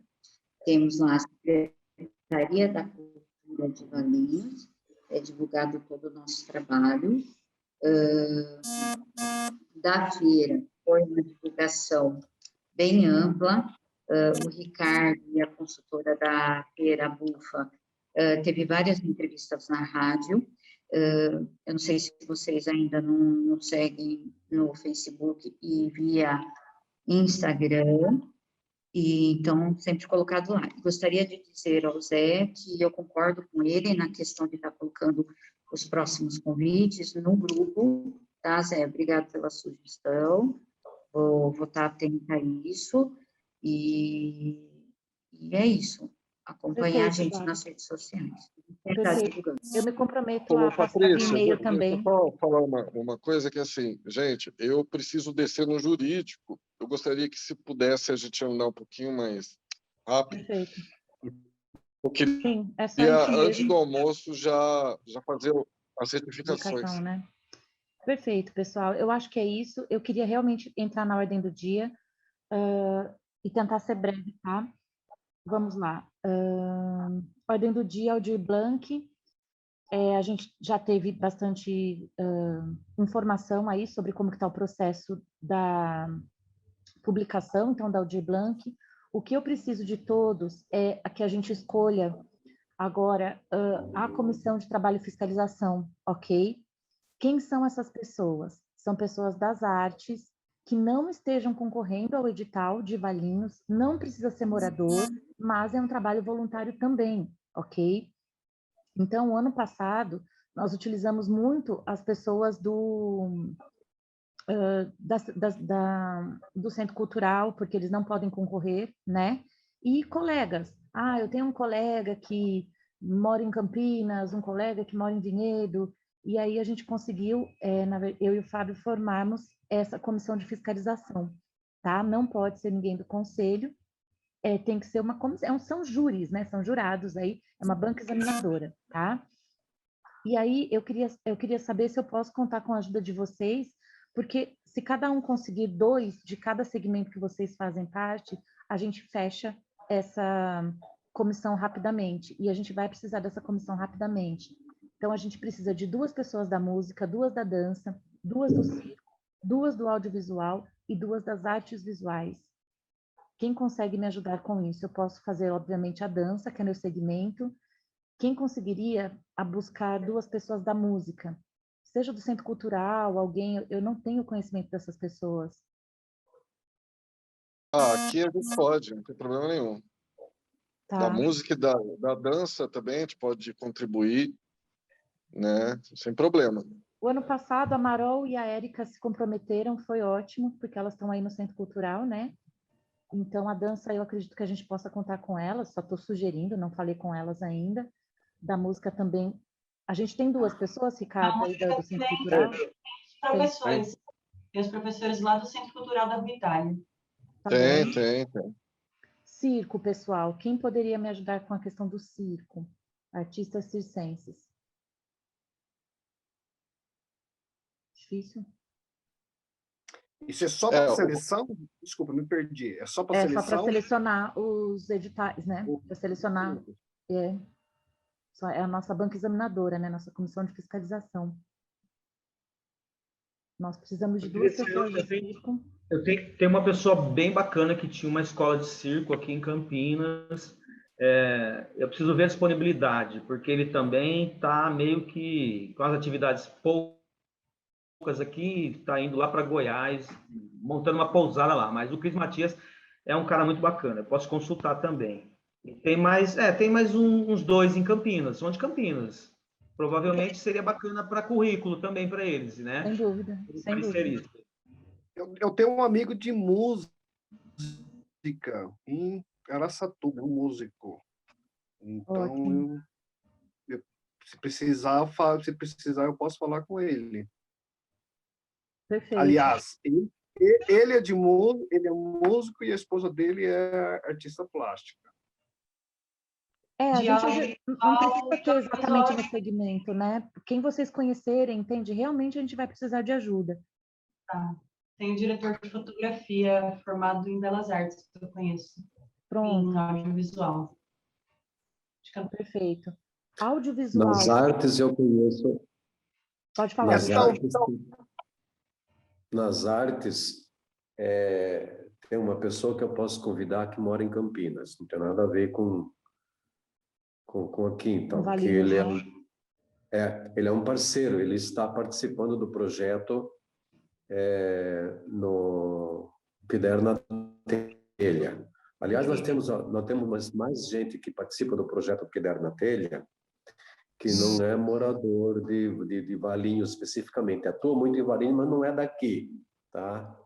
Speaker 9: Temos lá a Secretaria da Cultura de Valinhos, é divulgado todo o nosso trabalho. Da feira foi uma divulgação bem ampla. O Ricardo e a consultora da feira, a Bufa, teve várias entrevistas na rádio. Eu não sei se vocês ainda não seguem no Facebook e via Instagram, e então sempre colocado lá. Gostaria de dizer ao Zé que eu concordo com ele na questão de estar colocando os próximos convites no grupo, tá, Zé? Obrigado pela sugestão, vou estar atenta a isso, e é isso. Acompanhar a gente nas redes sociais.
Speaker 1: Eu me comprometo a passar o e-mail também.
Speaker 5: Deixa eu falar uma coisa que, assim, gente, eu preciso descer no jurídico. Eu gostaria que, se pudesse, a gente andar um pouquinho mais rápido.
Speaker 1: Perfeito.
Speaker 5: Eu queria,
Speaker 1: sim, é só isso mesmo.
Speaker 5: Antes do almoço, já fazer as certificações.
Speaker 1: Cartão, né? Perfeito, pessoal. Eu acho que é isso. Eu queria realmente entrar na ordem do dia e tentar ser breve, tá? Vamos lá. Ordem do dia, Aldir Blanc. A gente já teve bastante informação aí sobre como está o processo da publicação, então, da Aldir Blanc. O que eu preciso de todos é que a gente escolha agora a Comissão de Trabalho e Fiscalização, ok? Quem são essas pessoas? São pessoas das artes que não estejam concorrendo ao edital de Valinhos, não precisa ser morador, mas é um trabalho voluntário também, ok? Então, o ano passado, nós utilizamos muito as pessoas do Centro Cultural, porque eles não podem concorrer, né? E colegas. Eu tenho um colega que mora em Campinas, um colega que mora em Vinhedo, e aí a gente conseguiu, eu e o Fábio, formarmos essa comissão de fiscalização, tá? Não pode ser ninguém do conselho, tem que ser uma comissão, são júris, né? São jurados aí, é uma banca examinadora, tá? E aí eu queria saber se eu posso contar com a ajuda de vocês, porque se cada um conseguir 2 de cada segmento que vocês fazem parte, a gente fecha essa comissão rapidamente, e a gente vai precisar dessa comissão rapidamente. Então, a gente precisa de 2 pessoas da música, 2 da dança, 2 do circo, 2 do audiovisual e 2 das artes visuais. Quem consegue me ajudar com isso? Eu posso fazer, obviamente, a dança, que é meu segmento. Quem conseguiria buscar 2 pessoas da música? seja do Centro Cultural, alguém, eu não tenho conhecimento dessas pessoas.
Speaker 5: Aqui a gente pode, não tem problema nenhum.
Speaker 1: Tá.
Speaker 5: Da música e da dança também a gente pode contribuir, né? Sem problema.
Speaker 1: O ano passado, a Marol e a Érica se comprometeram, foi ótimo, porque elas estão aí no Centro Cultural, né? Então, a dança, eu acredito que a gente possa contar com elas, só estou sugerindo, não falei com elas ainda. Da música também. A gente tem 2 pessoas, Ricardo, aí do Centro Cultural?
Speaker 2: Professores. Tem os professores lá do Centro Cultural da Rua Itália.
Speaker 1: Tá
Speaker 5: tem.
Speaker 1: Circo, pessoal. Quem poderia me ajudar com a questão do circo? Artistas circenses. Difícil?
Speaker 10: Isso é só para seleção? Desculpa, me perdi. É só para seleção?
Speaker 1: É só para selecionar os editais, né? Para selecionar. É a nossa banca examinadora, né? Nossa comissão de fiscalização. Nós precisamos de 2 pessoas de circo.
Speaker 7: Tem uma pessoa bem bacana que tinha uma escola de circo aqui em Campinas. Eu preciso ver a disponibilidade, porque ele também está meio que com as atividades poucas aqui, está indo lá para Goiás, montando uma pousada lá. Mas o Cris Matias é um cara muito bacana, eu posso consultar também. E tem mais uns 2 em Campinas, são de Campinas. Provavelmente seria bacana para currículo também para eles, né?
Speaker 1: Sem dúvida, sem dúvida.
Speaker 10: Eu tenho um amigo de música em Araçatuba, um músico. Então, se precisar, eu posso falar com ele.
Speaker 1: Perfeito.
Speaker 10: Aliás, ele é músico e a esposa dele é artista plástica.
Speaker 1: A gente não precisa ter exatamente no segmento, né? Quem vocês conhecerem, entende? Realmente a gente vai precisar de ajuda.
Speaker 2: Tá. Tem um diretor de fotografia formado em Belas Artes, que eu conheço.
Speaker 1: Pronto.
Speaker 2: Em audiovisual.
Speaker 1: Perfeito. Audiovisual.
Speaker 8: Nas artes eu conheço.
Speaker 1: Pode falar.
Speaker 8: Nas artes, tem uma pessoa que eu posso convidar que mora em Campinas. Não tem nada a ver com aqui, então. Porque ele é um parceiro, ele está participando do projeto no que der na telha. Aliás, nós temos mais gente que participa do projeto que der na telha, que não é morador de Valinhos especificamente. Atua muito em Valinhos, mas não é daqui, tá?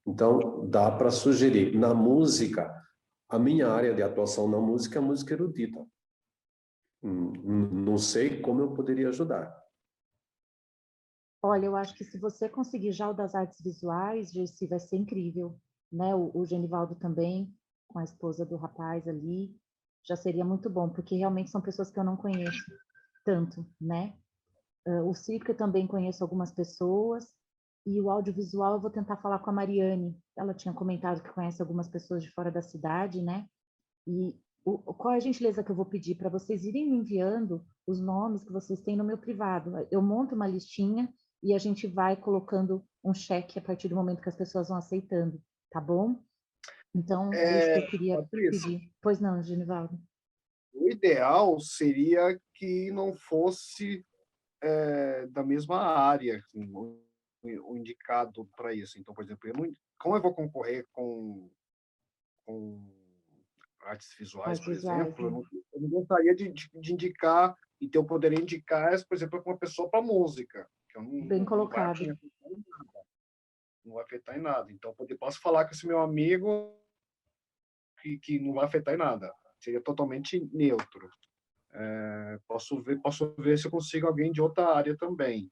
Speaker 8: Então, dá para sugerir. Na música, a minha área de atuação na música é música erudita. Não sei como eu poderia ajudar.
Speaker 1: Olha, eu acho que se você conseguir já o das artes visuais, Gessi, vai ser incrível, né? O Genivaldo também, com a esposa do rapaz ali, já seria muito bom, porque realmente são pessoas que eu não conheço tanto, né? O circo eu também conheço algumas pessoas, e o audiovisual eu vou tentar falar com a Mariane. Ela tinha comentado que conhece algumas pessoas de fora da cidade, né? E qual é a gentileza que eu vou pedir para vocês irem me enviando os nomes que vocês têm no meu privado? Eu monto uma listinha e a gente vai colocando um cheque a partir do momento que as pessoas vão aceitando, tá bom? Então, é isso que eu queria pedir. Pois não, Genivaldo?
Speaker 10: O ideal seria que não fosse da mesma área, assim, o indicado para isso. Então, por exemplo, como eu vou concorrer com artes visuais, por exemplo, eu não gostaria de indicar, então eu poderia indicar, por exemplo, uma pessoa para música, que eu
Speaker 1: bem colocado.
Speaker 10: Não vai afetar em nada. Então, eu posso falar com esse meu amigo que não vai afetar em nada. Seria totalmente neutro. Posso ver se eu consigo alguém de outra área também.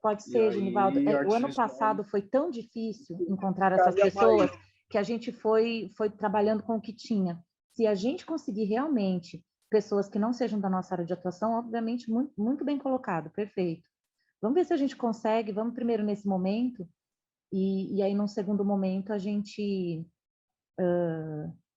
Speaker 1: Pode ser, Genivaldo. O ano passado foi tão difícil encontrar essas pessoas que a gente foi trabalhando com o que tinha. Se a gente conseguir realmente pessoas que não sejam da nossa área de atuação, obviamente, muito, muito bem colocado, perfeito. Vamos ver se a gente consegue, vamos primeiro nesse momento, e aí num segundo momento a gente,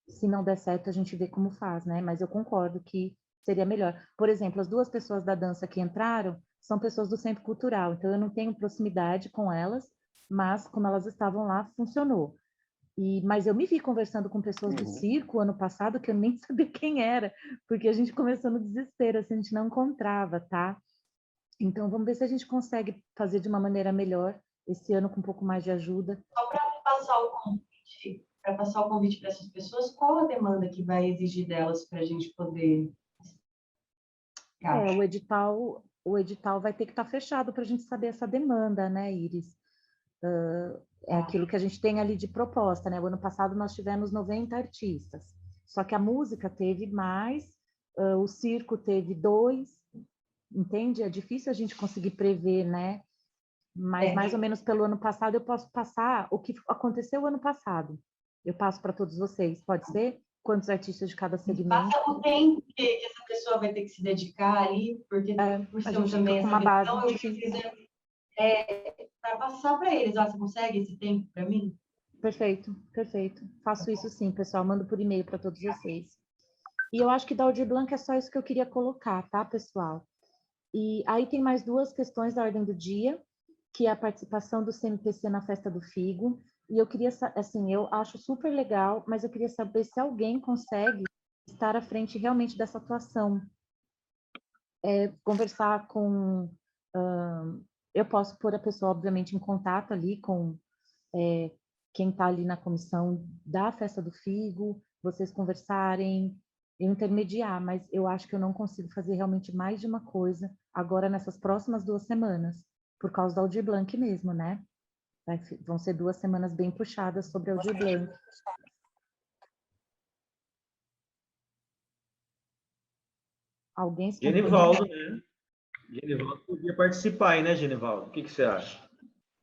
Speaker 1: se não der certo, a gente vê como faz, né? Mas eu concordo que seria melhor. Por exemplo, as 2 pessoas da dança que entraram são pessoas do Centro Cultural, então eu não tenho proximidade com elas, mas como elas estavam lá, funcionou. Mas eu me vi conversando com pessoas do circo ano passado que eu nem sabia quem era, porque a gente começou no desespero, assim, a gente não encontrava, tá? Então, vamos ver se a gente consegue fazer de uma maneira melhor esse ano com um pouco mais de ajuda.
Speaker 2: Só para passar o convite, para essas pessoas, qual a demanda que vai exigir delas para a gente poder...
Speaker 1: O edital vai ter que estar fechado para a gente saber essa demanda, né, Iris? É aquilo que a gente tem ali de proposta, né? O ano passado nós tivemos 90 artistas, só que a música teve mais, o circo teve 2, entende? É difícil a gente conseguir prever, né? Mas mais ou menos pelo ano passado eu posso passar o que aconteceu o ano passado. Eu passo para todos vocês, pode ser? Quantos artistas de cada segmento?
Speaker 2: Passa o tempo que essa pessoa vai ter que se dedicar ali, porque por ser também essa questão, eu preciso para passar para eles. Você consegue esse tempo para mim?
Speaker 1: Perfeito, perfeito. Faço isso sim, pessoal. Mando por e-mail para todos vocês. E eu acho que da Aldir Blanc é só isso que eu queria colocar, tá, pessoal? E aí tem mais 2 questões da ordem do dia, que é a participação do CMPC na Festa do Figo. E eu queria, assim, eu acho super legal, mas eu queria saber se alguém consegue estar à frente realmente dessa atuação. Conversar com... eu posso pôr a pessoa, obviamente, em contato ali com quem está ali na comissão da Festa do Figo, vocês conversarem, intermediar, mas eu acho que eu não consigo fazer realmente mais de uma coisa agora nessas próximas 2 semanas, por causa da Aldir Blanc mesmo, né? Vão ser 2 semanas bem puxadas sobre a Aldir Blanc. Alguém se
Speaker 7: Genivaldo, né? Genivaldo podia participar aí, né, Genivaldo? O que você acha?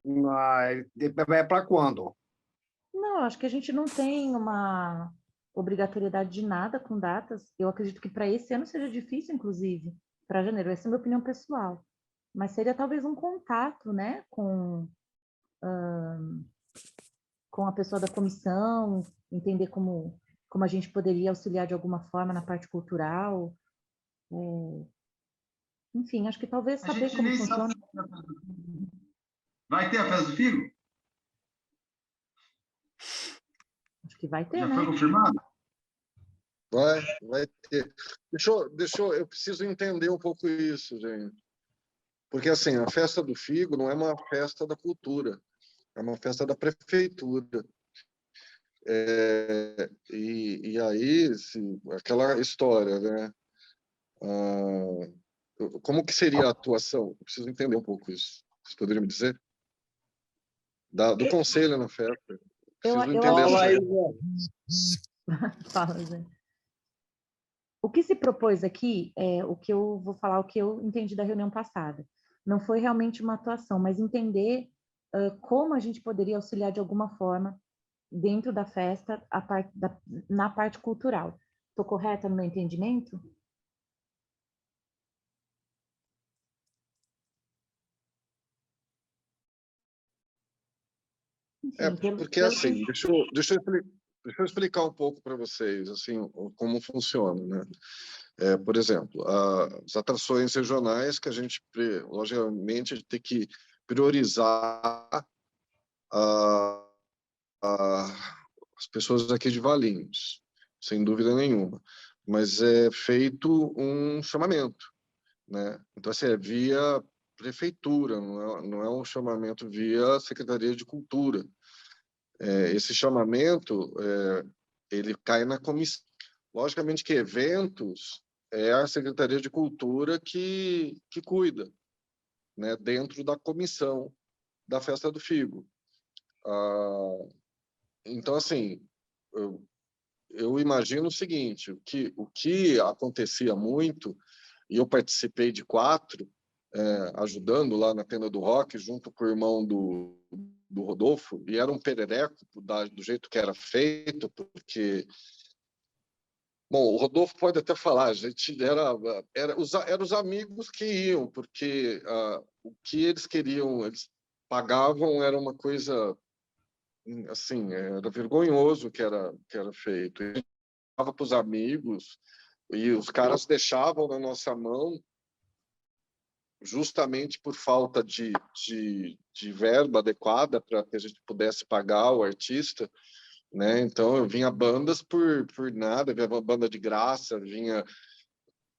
Speaker 10: É para quando?
Speaker 1: Não, acho que a gente não tem uma obrigatoriedade de nada com datas. Eu acredito que para esse ano seja difícil, inclusive, para janeiro. Essa é a minha opinião pessoal. Mas seria talvez um contato, né, com a pessoa da comissão, entender como a gente poderia auxiliar de alguma forma na parte cultural. Enfim, acho que talvez saber como funciona.
Speaker 6: Vai ter a Festa do Figo?
Speaker 1: Acho que vai ter,
Speaker 6: Já
Speaker 1: né?
Speaker 6: foi confirmado?
Speaker 5: Vai ter. Eu preciso entender um pouco isso, gente. Porque, assim, a Festa do Figo não é uma festa da cultura, é uma festa da prefeitura. E aí, aquela história, né? Como que seria a atuação? Eu preciso entender um pouco isso. Vocês poderiam me dizer? Do conselho na festa. Preciso entender.
Speaker 1: Fala, Zé. O que se propôs aqui, o que eu vou falar, o que eu entendi da reunião passada. Não foi realmente uma atuação, mas entender como a gente poderia auxiliar de alguma forma dentro da festa, na parte cultural. Estou correta no meu entendimento?
Speaker 5: Porque assim, deixa eu explicar um pouco para vocês assim como funciona, né? Por exemplo, as atrações regionais que a gente, logicamente, tem que priorizar as pessoas aqui de Valinhos, sem dúvida nenhuma, mas é feito um chamamento, né? Então, assim, é via prefeitura, não é um chamamento via Secretaria de Cultura. Esse chamamento, ele cai na comissão. Logicamente que eventos é a Secretaria de Cultura que cuida, né? Dentro da comissão da Festa do Figo. Então, assim, eu imagino o seguinte, o que acontecia muito, e eu participei de 4, ajudando lá na Tenda do Rock, junto com o irmão do Rodolfo, e era um perereco do jeito que era feito, porque... Bom, o Rodolfo pode até falar, a gente era os amigos que iam, porque o que eles queriam, eles pagavam, era uma coisa, assim, era vergonhoso que era feito. A gente dava para os amigos, e os caras deixavam na nossa mão, justamente por falta de verba adequada para que a gente pudesse pagar o artista, né? Então, vinha bandas por nada, vinha uma banda de graça,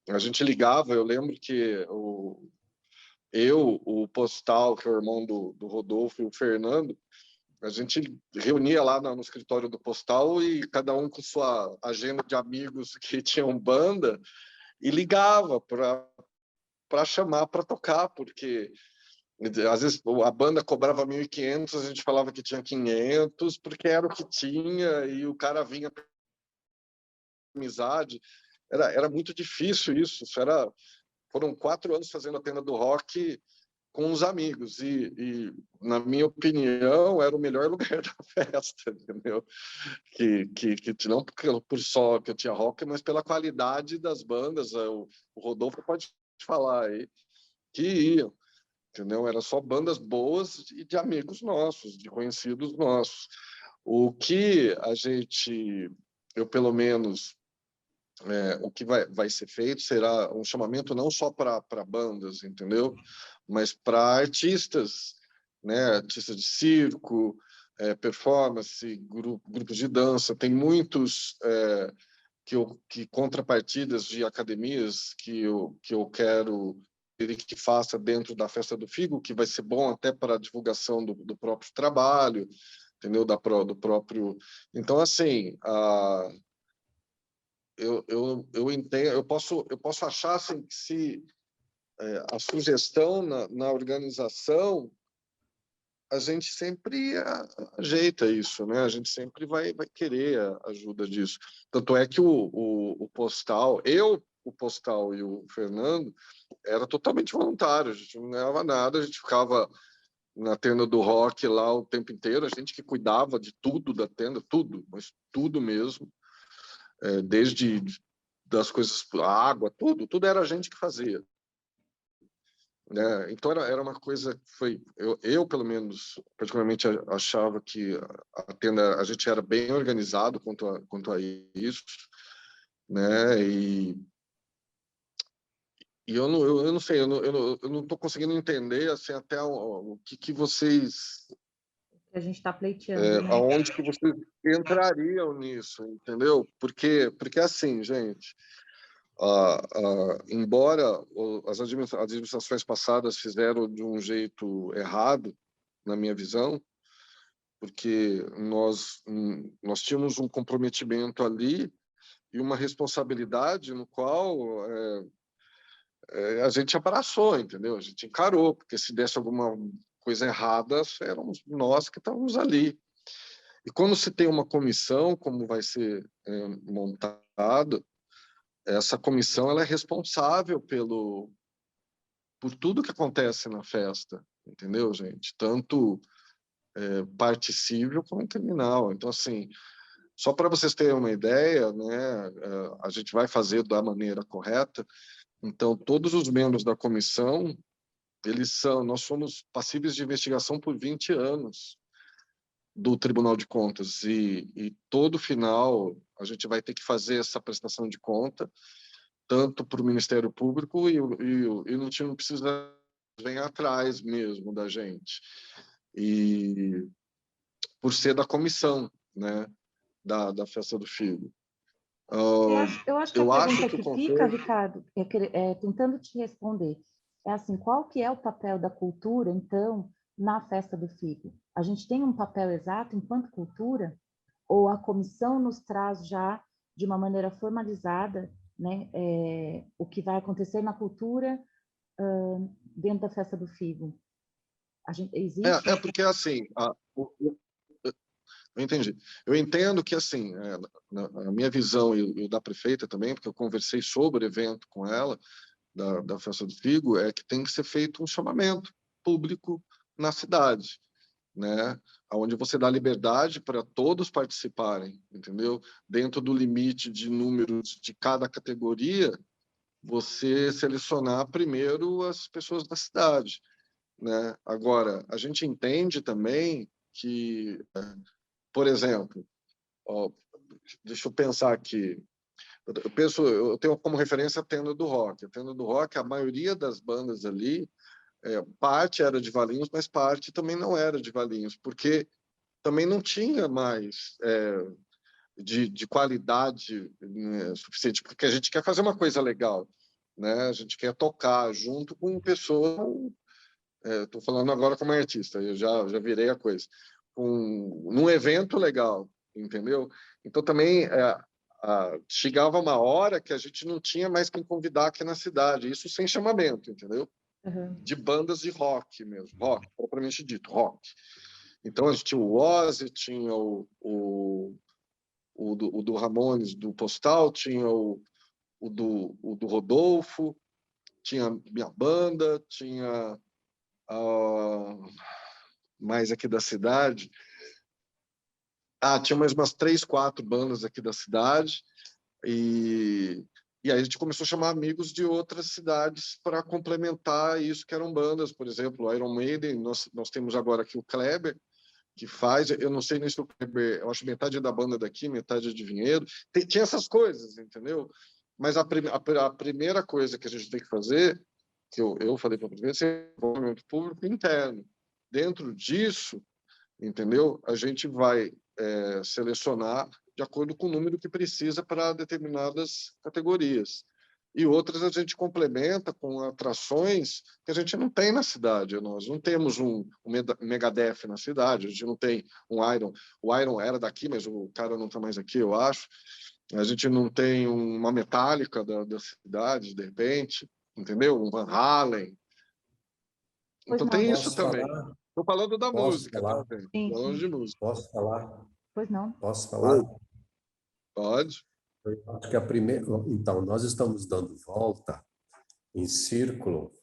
Speaker 5: a gente ligava, eu lembro que eu, o Postal, que é o irmão do Rodolfo, e o Fernando, a gente reunia lá no escritório do Postal e cada um com sua agenda de amigos que tinham banda e ligava para chamar para tocar, porque às vezes a banda cobrava 1.500, a gente falava que tinha 500, porque era o que tinha, e o cara vinha com amizade. Era muito difícil isso. Foram 4 anos fazendo a Tenda do Rock com os amigos, e na minha opinião, era o melhor lugar da festa, entendeu? Que não por só que eu tinha rock, mas pela qualidade das bandas. O Rodolfo pode falar aí, que iam. Entendeu? Era só bandas boas e de amigos nossos, de conhecidos nossos. O que eu pelo menos, o que vai ser feito será um chamamento não só para bandas, entendeu? Mas para artistas, né? Artistas de circo, performance, grupos de dança. Tem muitos que contrapartidas de academias que eu quero que faça dentro da Festa do Figo, que vai ser bom até para a divulgação do próprio trabalho, entendeu? Do próprio. Então, assim, eu entendo, eu posso achar assim, que se a sugestão na organização, a gente sempre ajeita isso, né? A gente sempre vai querer a ajuda disso. Tanto é que o Postal, o Postal e o Fernando, era totalmente voluntário, a gente não ganhava nada, a gente ficava na tenda do rock lá o tempo inteiro, a gente que cuidava de tudo da tenda, tudo, mas tudo mesmo, desde das coisas, a água, tudo era a gente que fazia. Né? Então era uma coisa que foi, eu pelo menos particularmente achava que a tenda, a gente era bem organizado quanto a isso, né? E eu não sei, eu não estou conseguindo entender assim até o que vocês,
Speaker 1: a gente está pleiteando, né?
Speaker 5: Aonde que vocês entrariam nisso, entendeu? Porque assim, gente, embora as administrações passadas fizeram de um jeito errado, na minha visão, porque nós tínhamos um comprometimento ali e uma responsabilidade no qual a gente abraçou, entendeu? A gente encarou, porque se desse alguma coisa errada, éramos nós que estávamos ali. E quando se tem uma comissão, como vai ser montada, essa comissão ela é responsável por tudo que acontece na festa, entendeu, gente? Tanto parte civil como criminal. Então, assim, só para vocês terem uma ideia, né, a gente vai fazer da maneira correta. Então, todos os membros da comissão, nós somos passíveis de investigação por 20 anos do Tribunal de Contas, e todo final a gente vai ter que fazer essa prestação de conta, tanto para o Ministério Público e não precisa vir atrás mesmo da gente. E por ser da comissão, né, da Festa do Figo.
Speaker 1: Eu acho que a pergunta que fica, Ricardo, tentando te responder, é assim, qual que é o papel da cultura, então, na Festa do Figo? A gente tem um papel exato enquanto cultura? Ou a comissão nos traz já, de uma maneira formalizada, né, o que vai acontecer na cultura dentro da Festa do Figo? Existe?
Speaker 5: Porque, assim, eu entendi. Eu entendo que, assim, na minha visão e da prefeita também, porque eu conversei sobre o evento com ela, da Festa do Figo, é que tem que ser feito um chamamento público na cidade, né? Onde você dá liberdade para todos participarem, entendeu? Dentro do limite de números de cada categoria, você selecionar primeiro as pessoas da cidade, né? Agora, a gente entende também que, por exemplo, deixa eu pensar aqui. Eu tenho como referência a Tenda do Rock. A Tenda do Rock, a maioria das bandas ali, parte era de Valinhos, mas parte também não era de Valinhos, porque também não tinha mais de qualidade, né, suficiente, porque a gente quer fazer uma coisa legal. né? A gente quer tocar junto com pessoas. Estou falando agora como artista, eu já virei a coisa. Num evento legal, entendeu? Então, também chegava uma hora que a gente não tinha mais quem convidar aqui na cidade, isso sem chamamento, entendeu?
Speaker 1: Uhum.
Speaker 5: De bandas de rock mesmo, rock, propriamente dito, rock. Então, a gente tinha o Ozzy, tinha o do Ramones, do Postal, tinha o do Rodolfo, tinha minha banda, tinha mais aqui da cidade. Tinha mais umas 3, 4 bandas aqui da cidade. E aí a gente começou a chamar amigos de outras cidades para complementar isso, que eram bandas. Por exemplo, o Iron Maiden, nós temos agora aqui o Kleber, que faz, eu não sei nem se o Kleber, eu acho metade da banda daqui, metade de Vinhedo. Tinha essas coisas, entendeu? Mas a primeira coisa que a gente tem que fazer, que eu falei para o presidente, é desenvolvimento público interno. Dentro disso, entendeu? A gente vai selecionar de acordo com o número que precisa para determinadas categorias. E outras a gente complementa com atrações que a gente não tem na cidade. Nós não temos um Megadeth na cidade, a gente não tem um Iron. O Iron era daqui, mas o cara não está mais aqui, eu acho. A gente não tem uma Metallica da cidade, de repente, entendeu? Um Van Halen. Então tem isso também. Estou falando da música, tá, gente? Falando de música.
Speaker 8: Posso falar?
Speaker 1: Pois não.
Speaker 8: Posso falar?
Speaker 5: Pode.
Speaker 8: Eu acho que a primeira... Então, nós estamos dando volta em círculo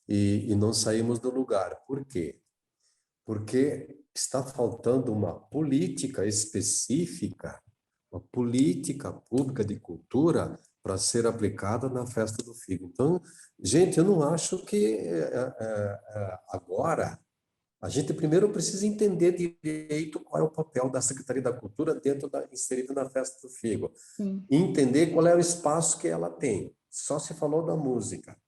Speaker 8: e não saímos do lugar. Por quê? Porque está faltando uma política específica, uma política pública de cultura para ser aplicada na Festa do Figo. Então, gente, eu não acho que agora a gente primeiro precisa entender direito qual é o papel da Secretaria da Cultura inserido na Festa do Figo.
Speaker 1: Sim.
Speaker 8: E entender qual é o espaço que ela tem. Só se falou da música.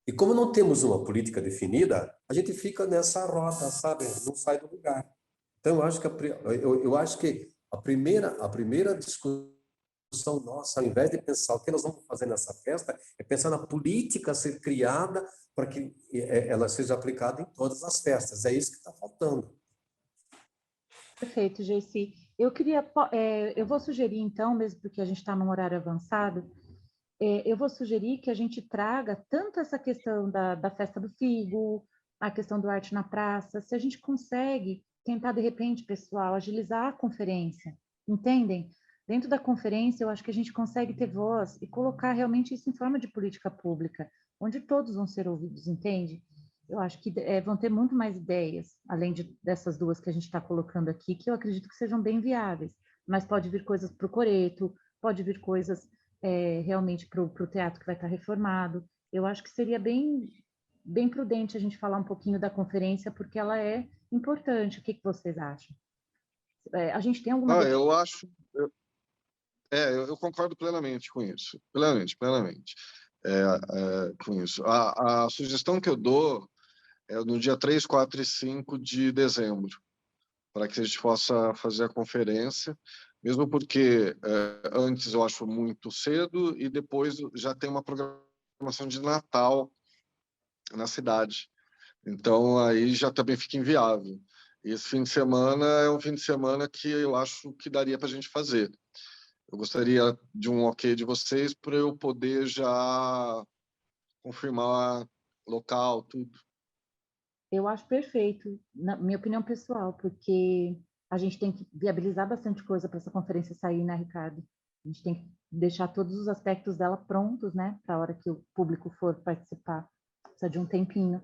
Speaker 8: E como não temos uma política definida, a gente fica nessa rota, sabe? Não sai do lugar. Então, eu acho que a primeira discussão nossa, ao invés de pensar o que nós vamos fazer nessa festa, é pensar na política a ser criada para que ela seja aplicada em todas as festas. É isso que está faltando.
Speaker 1: Perfeito, Geici. Eu vou sugerir, então, mesmo porque a gente está num horário avançado, eu vou sugerir que a gente traga tanto essa questão da Festa do Figo, a questão do Arte na Praça, se a gente consegue tentar, de repente, pessoal, agilizar a conferência, entendem? Dentro da conferência, eu acho que a gente consegue ter voz e colocar realmente isso em forma de política pública, onde todos vão ser ouvidos, entende? Eu acho que vão ter muito mais ideias, além dessas duas que a gente está colocando aqui, que eu acredito que sejam bem viáveis, mas pode vir coisas para o Coreto, pode vir coisas realmente para o teatro que vai estar reformado. Eu acho que seria bem prudente a gente falar um pouquinho da conferência, porque ela é importante. O que vocês acham? A gente tem alguma...
Speaker 5: Eu acho... eu concordo plenamente com isso. Plenamente. Com isso. A sugestão que eu dou é no dia 3, 4 e 5 de dezembro, para que a gente possa fazer a conferência, mesmo porque antes eu acho muito cedo e depois já tem uma programação de Natal na cidade. Então, aí já também fica inviável. E esse fim de semana é um fim de semana que eu acho que daria para a gente fazer. Eu gostaria de um ok de vocês para eu poder já confirmar local, tudo.
Speaker 1: Eu acho perfeito, na minha opinião pessoal, porque a gente tem que viabilizar bastante coisa para essa conferência sair, né, Ricardo? A gente tem que deixar todos os aspectos dela prontos, né, para a hora que o público for participar. Precisa de um tempinho.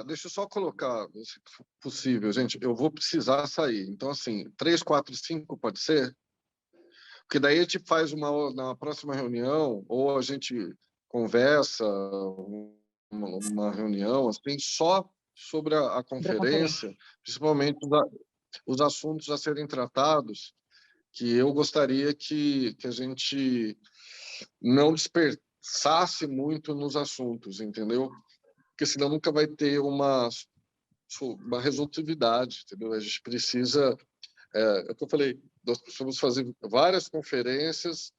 Speaker 5: Deixa eu só colocar, se possível, gente, eu vou precisar sair. Então, assim, 3, 4 e 5 pode ser? Porque daí a gente faz na próxima reunião, ou a gente conversa, uma reunião, assim, só sobre a conferência, principalmente os assuntos a serem tratados, que eu gostaria que a gente não dispersasse muito nos assuntos, entendeu? Porque senão nunca vai ter uma resolutividade, entendeu? A gente precisa... é o que eu falei, nós precisamos fazer várias conferências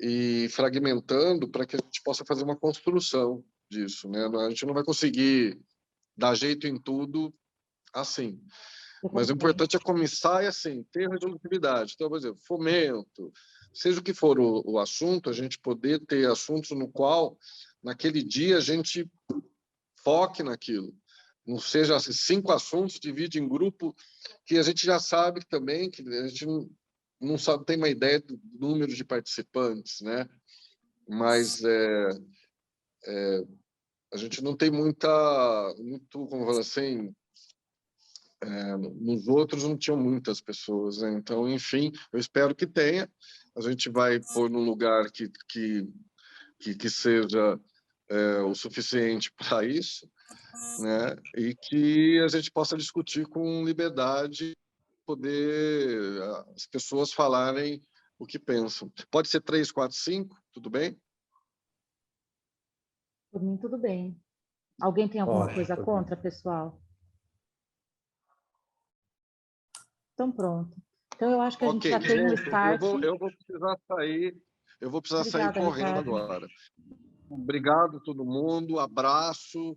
Speaker 5: e fragmentando para que a gente possa fazer uma construção disso, né? A gente não vai conseguir dar jeito em tudo assim. Mas o importante é começar e, assim, ter resolutividade. Então, por exemplo, fomento, seja o que for o assunto, a gente poder ter assuntos no qual, naquele dia, a gente foque naquilo. Não seja assim, 5 assuntos, divide em grupo, que a gente já sabe também, que a gente não sabe, tem uma ideia do número de participantes, né? Mas a gente não tem muito, como falar assim, nos outros não tinham muitas pessoas, né? Então, enfim, eu espero que tenha. A gente vai pôr num lugar que seja o suficiente para isso, né? E que a gente possa discutir com liberdade, poder as pessoas falarem o que pensam. Pode ser 3, 4, 5, tudo bem?
Speaker 1: Por mim, tudo bem. Alguém tem alguma coisa contra, pessoal? Então, pronto. Então, eu acho que a gente já tem um start.
Speaker 5: Eu vou precisar sair. Eu vou precisar sair correndo agora. Obrigado a todo mundo. Abraço.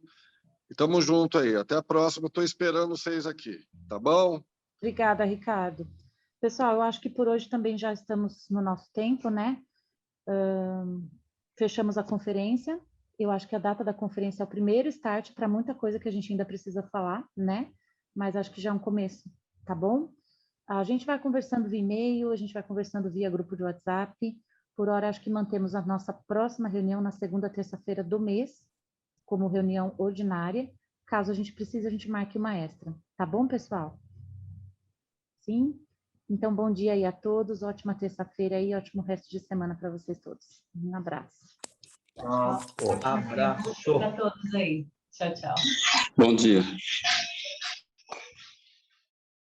Speaker 5: E estamos juntos aí. Até a próxima. Estou esperando vocês aqui. Tá bom?
Speaker 1: Obrigada, Ricardo. Pessoal, eu acho que por hoje também já estamos no nosso tempo, né? Fechamos a conferência. Eu acho que a data da conferência é o primeiro start para muita coisa que a gente ainda precisa falar, né? Mas acho que já é um começo, tá bom? A gente vai conversando via e-mail, a gente vai conversando via grupo de WhatsApp. Por hora, acho que mantemos a nossa próxima reunião na segunda terça-feira do mês, como reunião ordinária. Caso a gente precise, a gente marque uma extra. Tá bom, pessoal? Sim? Então, bom dia aí a todos, ótima terça-feira e ótimo resto de semana para vocês todos. Um abraço.
Speaker 7: Abraço
Speaker 2: para todos aí. Tchau, tchau.
Speaker 3: Bom dia.